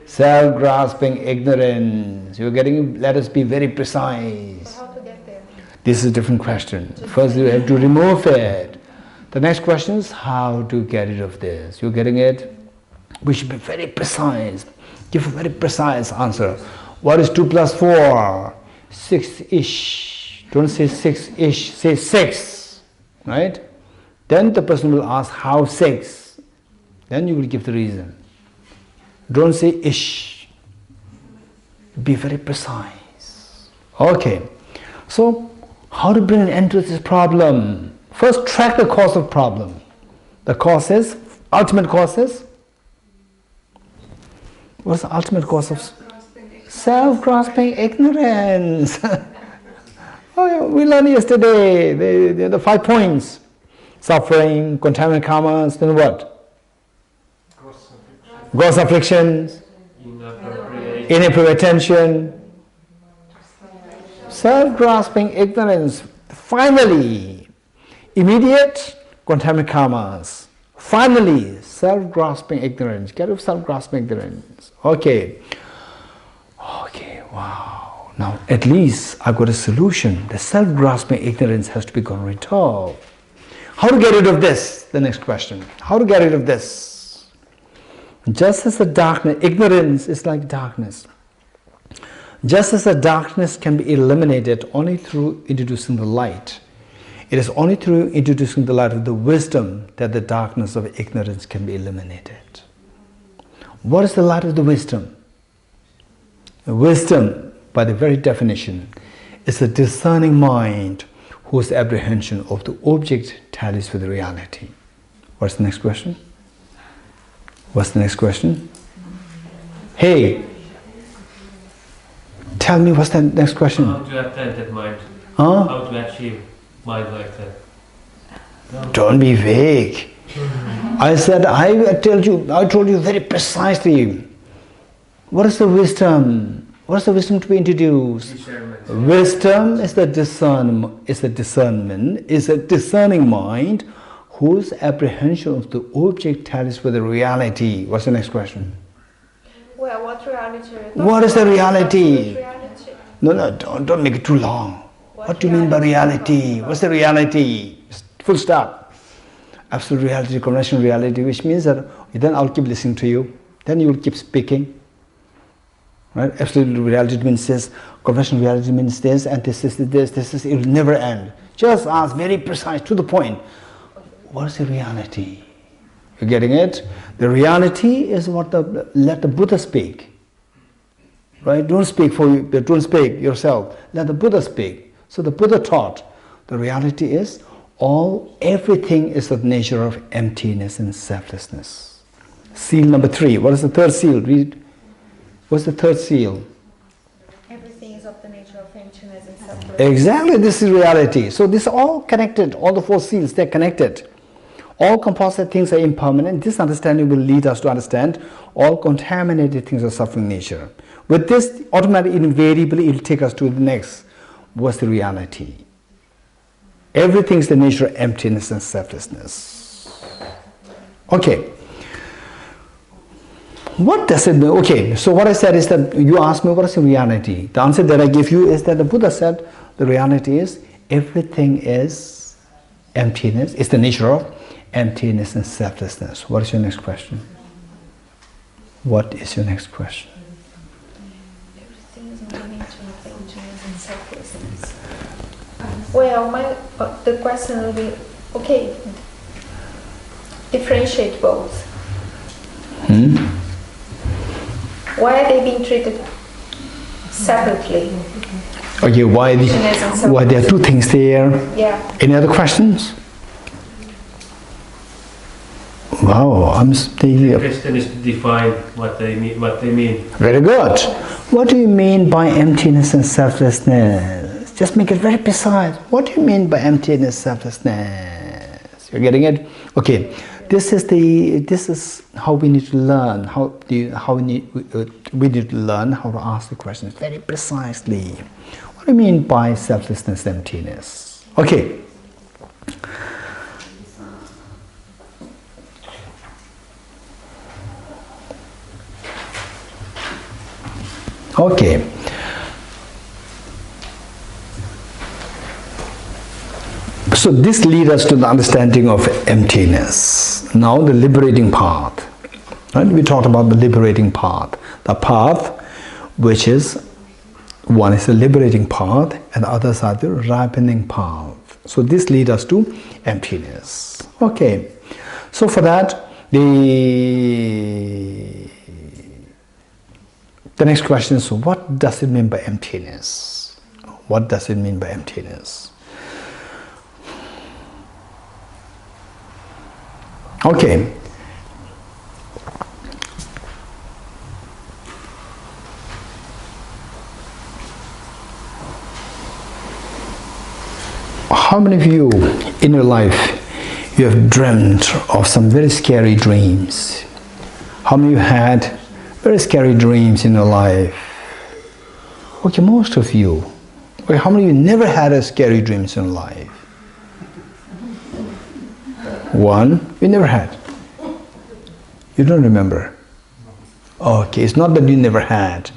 Self-grasping ignorance. You're getting, let us be very precise. How to get there? This is a different question. First you have to remove it. The next question is how to get rid of this. You're getting it? We should be very precise. Give a very precise answer. What is 2 plus 4? 6-ish. Don't say 6-ish, say 6. Right? Then the person will ask how 6. Then you will give the reason. Don't say ish. Be very precise. Okay. So, how to bring an end to this problem? First, track the cause of problem. The cause is, ultimate cause is? What's the ultimate cause of? Self-grasping ignorance. Oh, yeah, we learned yesterday the 5 points. Suffering, contaminant karmas, then what? Gross afflictions, inappropriate attention, self-grasping ignorance. Finally, immediate contaminant karmas. Finally, self-grasping ignorance. Get rid of self-grasping ignorance. Okay, wow. Now, at least I've got a solution. The self-grasping ignorance has to be got rid of. How to get rid of this? The next question. How to get rid of this? Just as the darkness, ignorance is like darkness. Just as the darkness can be eliminated only through introducing the light, it is only through introducing the light of the wisdom that the darkness of ignorance can be eliminated. What is the light of the wisdom? Wisdom, by the very definition, is a discerning mind whose apprehension of the object tallies with reality. What's the next question? What's the next question? Hey, tell me what's the next question? How to attain that mind? Huh? How to achieve mind like that? Don't be vague. I said, I told you very precisely. What is the wisdom? What is the wisdom to be introduced? Discernment. Wisdom is the discernment, is a discerning mind whose apprehension of the object tallies with the reality. What's the next question? Well, what reality are you talking What is the about? reality? Reality. No, don't make it too long. What do you mean by reality? What's the reality? Full stop. Absolute reality, conventional reality, which means that then I'll keep listening to you. Then you will keep speaking. Right? Absolute reality means this, conventional reality means this, and this is, it will never end. Just ask, very precise, to the point. What is the reality? You're getting it? The reality is what let the Buddha speak. Right? Don't speak yourself. Let the Buddha speak. So the Buddha taught the reality is everything is of the nature of emptiness and selflessness. Seal number 3. What is the third seal? Read. What's the third seal? Everything is of the nature of emptiness and selflessness. Exactly, this is reality. So this is all connected, all the four seals, they're connected. All composite things are impermanent. This understanding will lead us to understand all contaminated things are suffering nature. With this, automatically, invariably, it will take us to the next. What's the reality? Everything is the nature of emptiness and selflessness. Okay. What does it mean? Okay, so what I said is that you asked me what is the reality. The answer that I gave you is that the Buddha said the reality is everything is emptiness. It's the nature of emptiness and selflessness. What is your next question? What is your next question? Everything is of the nature of emptiness and selflessness. Well, the question will be, okay, differentiate both. Why are they being treated separately? Okay, why there are two things there? Yeah. Any other questions? Wow, I'm The question is to define what they mean. Very good. What do you mean by emptiness and selflessness? Just make it very precise. What do you mean by emptiness, selflessness? You're getting it? Okay. This is how we need to learn. We need to learn how to ask the questions very precisely. What do you mean by selflessness, emptiness? Okay. Okay. So this leads us to the understanding of emptiness. Now the liberating path. Right? We talked about the liberating path. The path which is, one is the liberating path and the others are the ripening path. So this leads us to emptiness. Okay. So for that, the next question is, what does it mean by emptiness? What does it mean by emptiness? Okay. How many of you in your life you have dreamt of some very scary dreams? How many of you had very scary dreams in your life? Okay, most of you. Okay, how many of you never had a scary dreams in your life? One, you never had. You don't remember. Okay, it's not that you never had,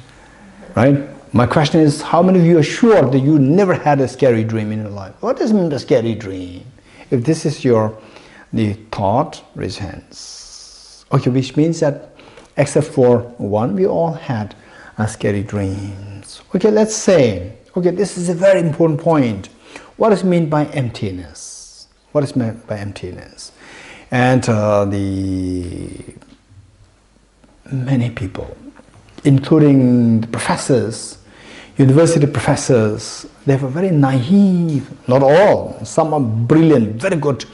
right? My question is, how many of you are sure that you never had a scary dream in your life? What does it mean by scary dream? If this is the thought, raise hands. Okay, which means that except for one, we all had scary dreams. Okay, let's say, okay, this is a very important point. What is meant by emptiness? What is meant by emptiness? And many people, including the professors, university professors, they have a very naive, not all, some are brilliant, very good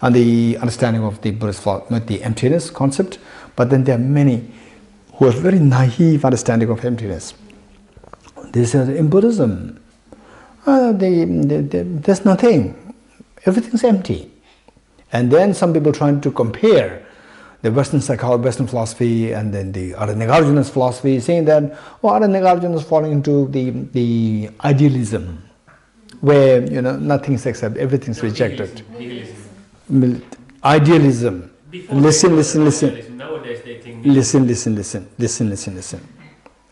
on the understanding of the Buddhist philosophy, the emptiness concept, but then there are many who have very naive understanding of emptiness. They say in Buddhism, there's nothing. Everything's empty. And then some people trying to compare the Western psychology, Western philosophy, and then the Nagarjuna's philosophy, saying that Nagarjuna is falling into the idealism, where nothing's accepted, everything's rejected. Idealism. Listen. Nowadays they think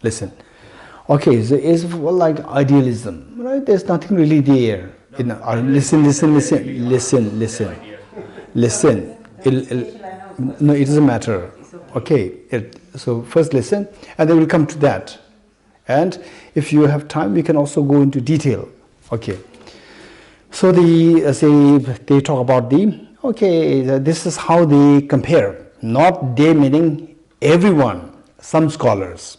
Listen. Okay, so it's like idealism, right? There's nothing really there. Listen. No, it doesn't matter. Okay, so first listen, and then we'll come to that. And if you have time, we can also go into detail. Okay. So they talk about this is how they compare. Not they meaning everyone. Some scholars,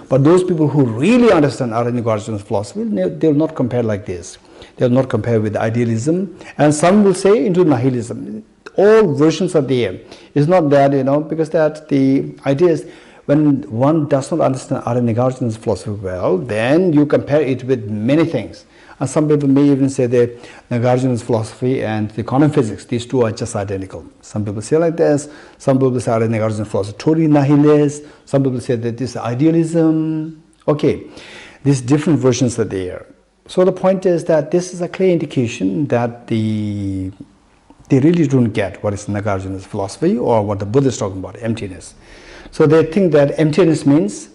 but those people who really understand Nagarjuna's philosophy, they will not compare like this. They will not compare with idealism, and some will say into nihilism. All versions are there. It's not that, because that the idea is when one does not understand Arya Nagarjuna's philosophy well, then you compare it with many things. And some people may even say that Nagarjuna's philosophy and the quantum physics, these two are just identical. Some people say like this, some people say Arya Nagarjuna's philosophy totally nihilist, some people say that this is idealism. Okay, these different versions are there. So the point is that this is a clear indication that they really don't get what is Nagarjuna's philosophy or what the Buddha is talking about, emptiness. So they think that emptiness means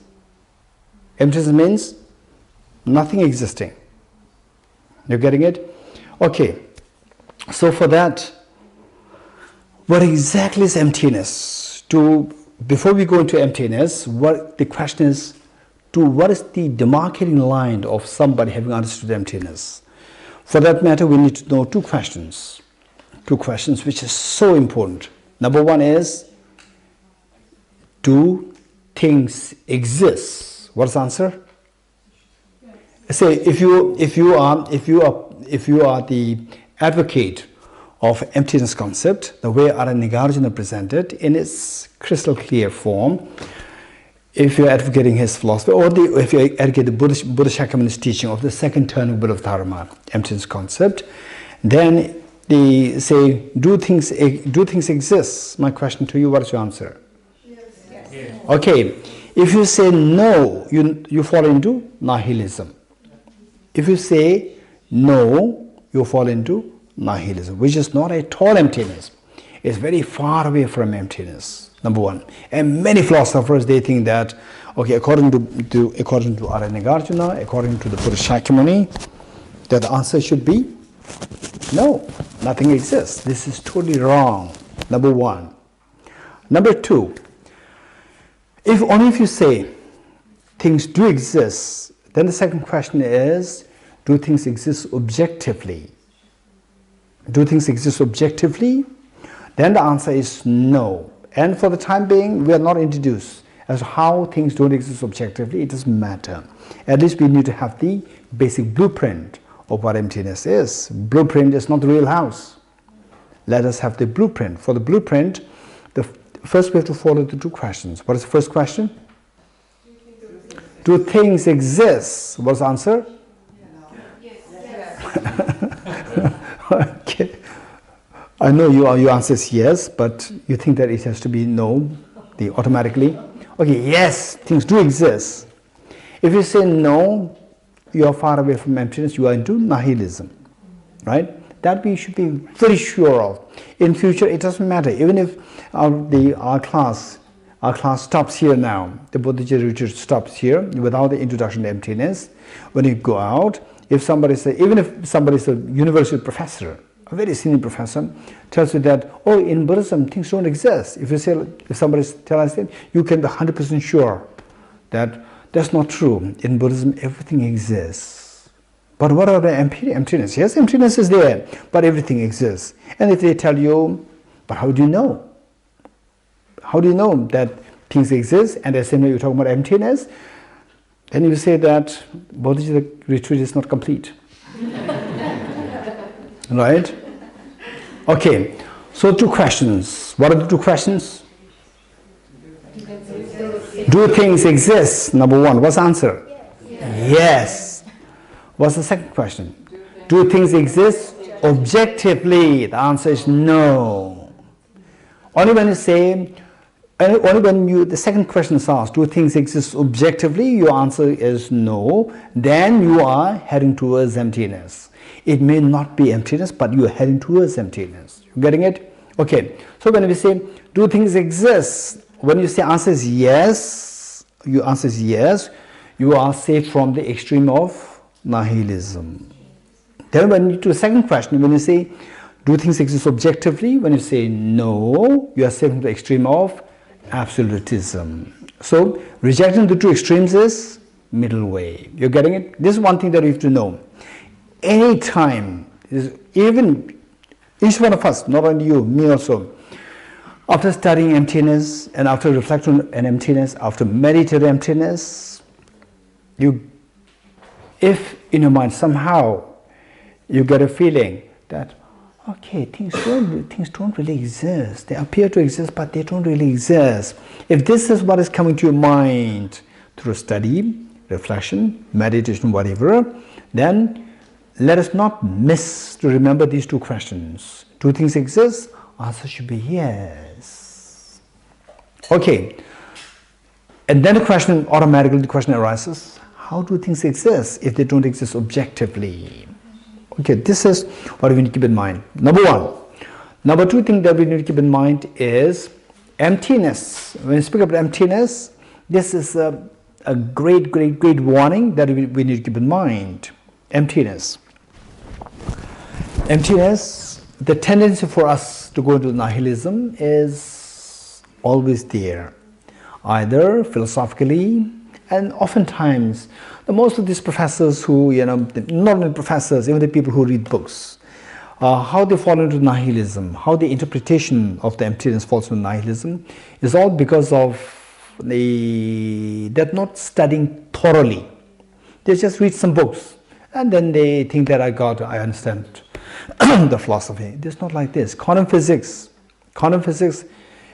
nothing existing. You're getting it? Okay. So for that, what exactly is emptiness? Before we go into emptiness, the question is, what is the demarcating line of somebody having understood emptiness? For that matter, we need to know two questions which is so important. Number one is, do things exist? What's the answer? Say if you are the advocate of emptiness concept, the way Arya Nagarjuna presented in its crystal clear form, if you're advocating his philosophy, or if you advocate the Buddha Shakyamuni's teaching of the second turning Buddha of Dharma, emptiness concept, then they say, do things exist? My question to you, what is your answer? Yes. Okay, if you say no, you fall into nihilism. If you say no, you fall into nihilism, which is not at all emptiness. It's very far away from emptiness, number one. And many philosophers, they think that, okay, according to Arya Nagarjuna, according to the Buddha Shakyamuni, that the answer should be no, nothing exists. This is totally wrong, number one. Number two, if you say things do exist, then the second question is, do things exist objectively? Do things exist objectively? Then the answer is no. And for the time being, we are not introduced as to how things don't exist objectively. It doesn't matter. At least we need to have the basic blueprint of what emptiness is. Blueprint is not the real house. Let us have the blueprint. For the blueprint, first we have to follow the two questions. What is the first question? Do things exist? What's the answer? Yes. Okay. I know your answer is yes, but you think that it has to be no, automatically. Okay, yes, things do exist. If you say no, you are far away from emptiness, you are into nihilism, right? That we should be very sure of. In future, it doesn't matter. Even if our class stops here now, the Bodhicitta retreat stops here without the introduction to emptiness. When you go out, even if somebody is a university professor, a very senior professor, tells you that, oh, in Buddhism, things don't exist. If somebody tells us, you can be 100% sure that that's not true. In Buddhism, everything exists. But what about emptiness? Yes, emptiness is there, but everything exists. And if they tell you, but how do you know? How do you know that things exist? And the same way you're talking about emptiness, then you say that Bodhicitta retreat is not complete. Right? Okay, so two questions. What are the two questions? Do things exist? Number one, what's the answer? Yes. What's the second question? Do things exist objectively? The answer is no. Only when the second question is asked, do things exist objectively? Your answer is no. Then you are heading towards emptiness. It may not be emptiness, but you are heading towards emptiness. You getting it? Okay. So when we say, do things exist? When you say answer is yes, your answer is yes, you are safe from the extreme of nihilism. Then when you do the second question, when you say, do things exist objectively? When you say no, you are safe from the extreme of absolutism. So rejecting the two extremes is middle way. You're getting it? This is one thing that you have to know. Anytime, even each one of us, not only you, me also, after studying emptiness and after reflecting on emptiness, after meditating emptiness, if in your mind somehow you get a feeling that Okay, things don't really exist. They appear to exist, but they don't really exist. If this is what is coming to your mind through study, reflection, meditation, whatever, then let us not miss to remember these two questions. Do things exist? Answer should be yes. Okay. And then the question arises, how do things exist if they don't exist objectively? Okay, this is what we need to keep in mind. Number one. Number two thing that we need to keep in mind is emptiness. When we speak about emptiness, this is a great warning that we need to keep in mind. Emptiness. Emptiness, the tendency for us to go into nihilism is always there, either philosophically, and oftentimes most of these professors who, not only professors, even the people who read books, how they fall into nihilism, how the interpretation of the emptiness falls into nihilism is all because of they're not studying thoroughly. They just read some books and then they think that I understand the philosophy. It's not like this. Quantum physics,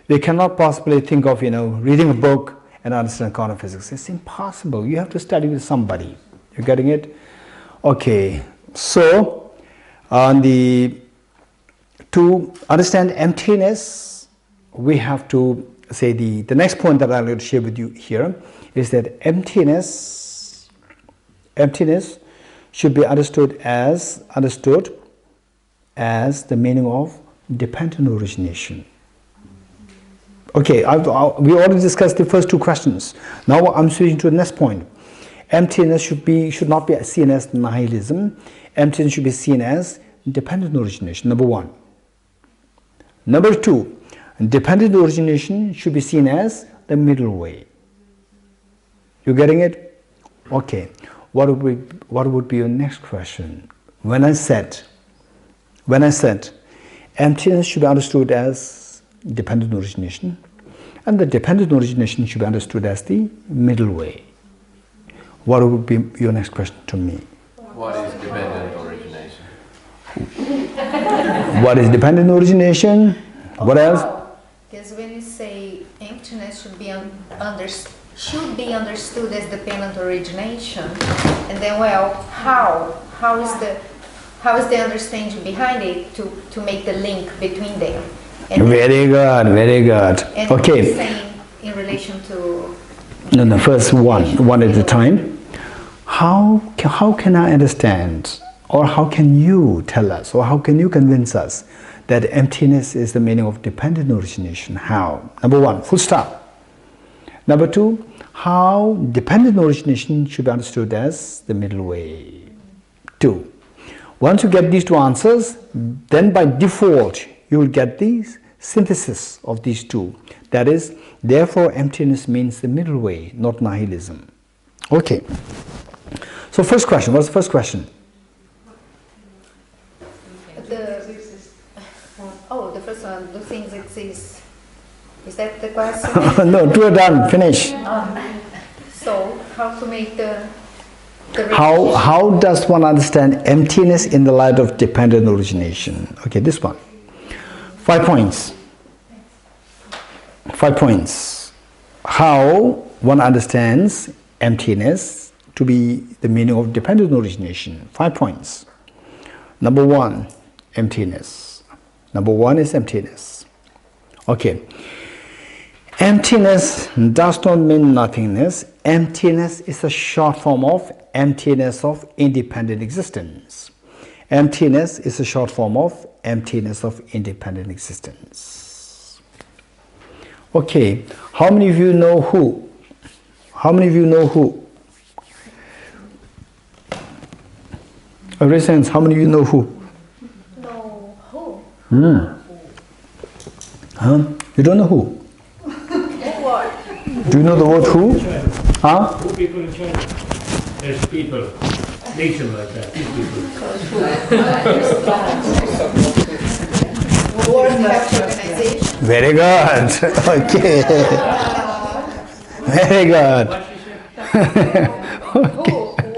we cannot possibly think of reading a book and understand quantum physics. It's impossible. You have to study with somebody. You're getting it? Okay. So, to understand emptiness, we have to say the next point that I'd like to share with you here is that emptiness should be understood as the meaning of dependent origination. Okay, we already discussed the first two questions. Now I'm switching to the next point. Emptiness should not be seen as nihilism. Emptiness should be seen as dependent origination, number one. Number two, dependent origination should be seen as the middle way. You getting it? Okay. What would be your next question? When I said emptiness should be understood as dependent origination, and the dependent origination should be understood as the middle way. What would be your next question to me? What is dependent origination? What is dependent origination? What else? Because when you say emptiness should be understood as dependent origination, and then how is the understanding behind it to make the link between them? And very good. And okay. Saying in relation to No, first one at a time. How can I understand, or how can you tell us, or how can you convince us that emptiness is the meaning of dependent origination? How? Number one, full stop. Number two, how dependent origination should be understood as the middle way. Two. Once you get these two answers, then by default you will get the synthesis of these two. That is, therefore emptiness means the middle way, not nihilism. Okay. So first question, what's the first question? The first one, do things exist? Is that the question? No, two are done, finish. So how to make the how does one understand emptiness in the light of dependent origination? Okay, this one. 5 points. 5 points. How one understands emptiness to be the meaning of dependent origination. 5 points. Number one, emptiness. Number one is emptiness. Okay. Emptiness does not mean nothingness. Emptiness is a short form of emptiness of independent existence. Emptiness is a short form of emptiness of independent existence. Okay, how many of you know who? How many of you know who? Raise hands, how many of you know who? No, who? You don't know who? What? Do you know the word who? Huh? Who people in China? There's people, nation like that. World Health Organization. Very good. Okay. Very good. Who?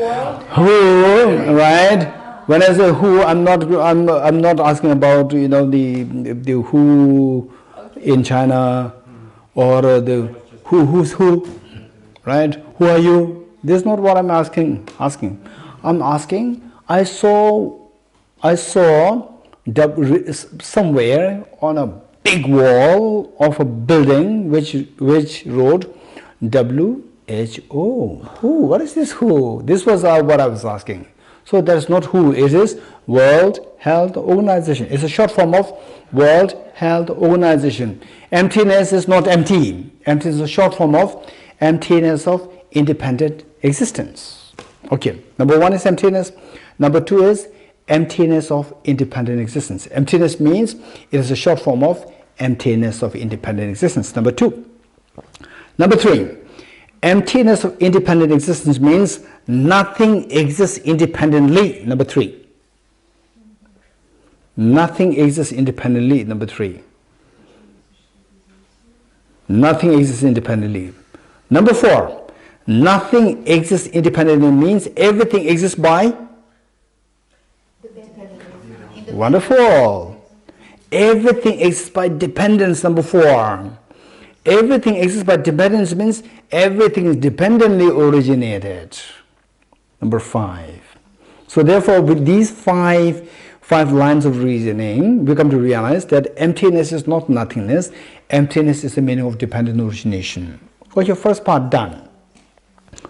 World? Who, right? When I say who, I'm not asking about the who in China or the who's who, right? Who are you? This is not what I'm asking. I'm asking. I saw somewhere on a big wall of a building which wrote WHO. Who? What is this who? This was what I was asking. So that's not who, it is World Health Organization. It's a short form of World Health Organization. Emptiness is not empty. Emptiness is a short form of emptiness of independent existence. Okay, number one is emptiness. Number two is emptiness of independent existence. Emptiness means it is a short form of emptiness of independent existence. Number two. Number three, emptiness of independent existence means nothing exists independently. Number three. Nothing exists independently. Number three. Nothing exists independently. Number four, nothing exists independently means everything exists by? Wonderful. Everything exists by dependence. Number four. Everything exists by dependence means everything is dependently originated. Number five. So therefore, with these five lines of reasoning, we come to realize that emptiness is not nothingness. Emptiness is the meaning of dependent origination. What's your first part done?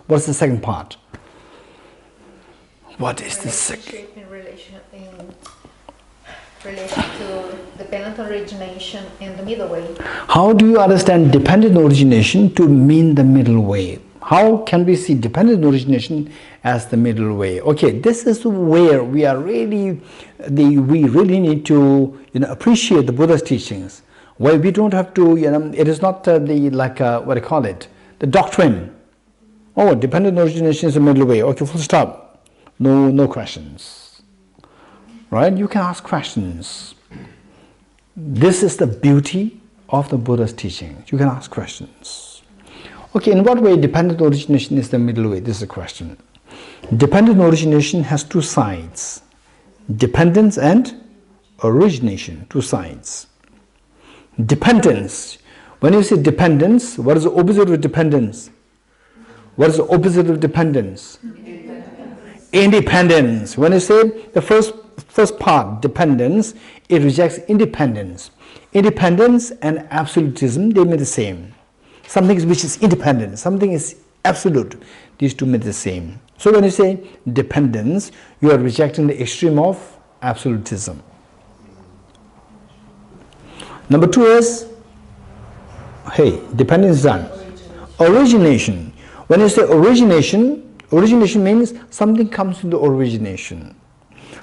What's the second part? What is the second? In relation to dependent origination and the middle way. How do you understand dependent origination to mean the middle way? How can we see dependent origination as the middle way? Okay, this is where we are really need to appreciate the Buddha's teachings. Where we don't have to it is not what do you call it, the doctrine. Oh, dependent origination is the middle way. Okay, full stop. No questions. Right? You can ask questions. This is the beauty of the Buddha's teaching. You can ask questions. Okay, in what way dependent origination is the middle way? This is a question. Dependent origination has two sides. Dependence and origination, two sides. Dependence. When you say dependence, what is the opposite of dependence? What is the opposite of dependence? Independence. When you say the first part, dependence, it rejects independence. Independence and absolutism, they mean the same. Something which is independent, something is absolute. These two mean the same. So when you say dependence, you are rejecting the extreme of absolutism. Number two is, hey, dependence is done. Origination. When you say origination, origination means something comes into origination.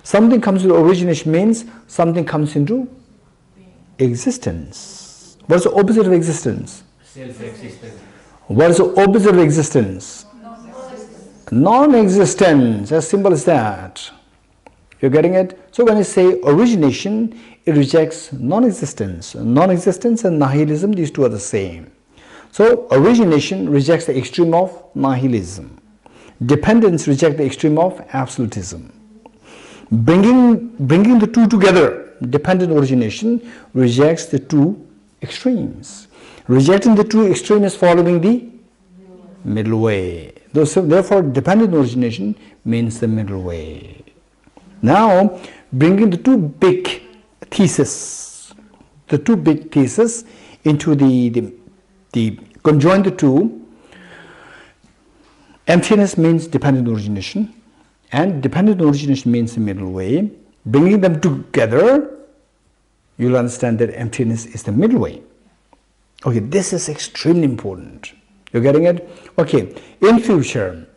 Something comes into origination means something comes into existence. What is the opposite of existence? Self-existence. What is the opposite of existence? Non-existence. As simple as that. You're getting it? So when you say origination, it rejects non-existence. Non-existence and nihilism, these two are the same. So origination rejects the extreme of nihilism. Dependence rejects the extreme of absolutism. Bringing the two together, dependent origination rejects the two extremes. Rejecting the two extremes following the middle way. Therefore, dependent origination means the middle way. Now, bringing the two big theses into the conjoin the two. Emptiness means dependent origination, and dependent origination means the middle way. Bringing them together, you'll understand that emptiness is the middle way. Okay, this is extremely important. You're getting it? Okay, in future,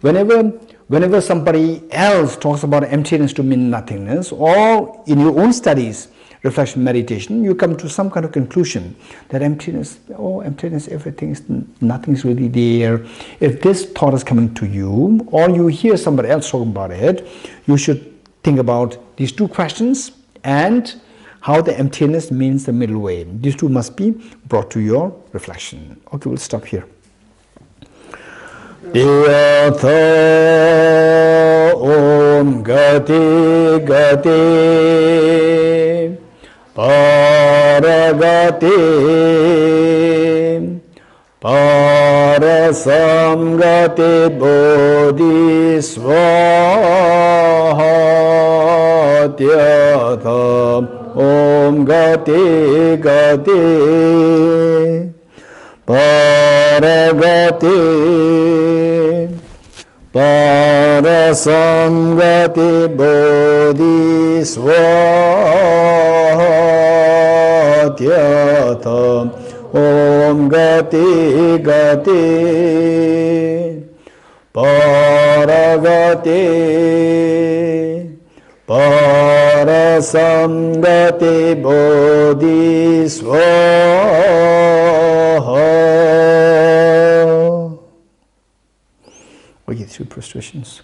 whenever somebody else talks about emptiness to mean nothingness, or in your own studies, reflection, meditation, you come to some kind of conclusion that emptiness, everything is, nothing is really there. If this thought is coming to you, or you hear somebody else talking about it, you should think about these two questions and how the emptiness means the middle way. These two must be brought to your reflection. Okay, we'll stop here. Om Om Gati Gati Paragati Parasamgati Bodhisvahatyata Om Gati Gati Paragati Parasamgati Bodhisvahatyata Om Gati Gati Paragati Parasamgati Bodhisvaha. We get through prostrations.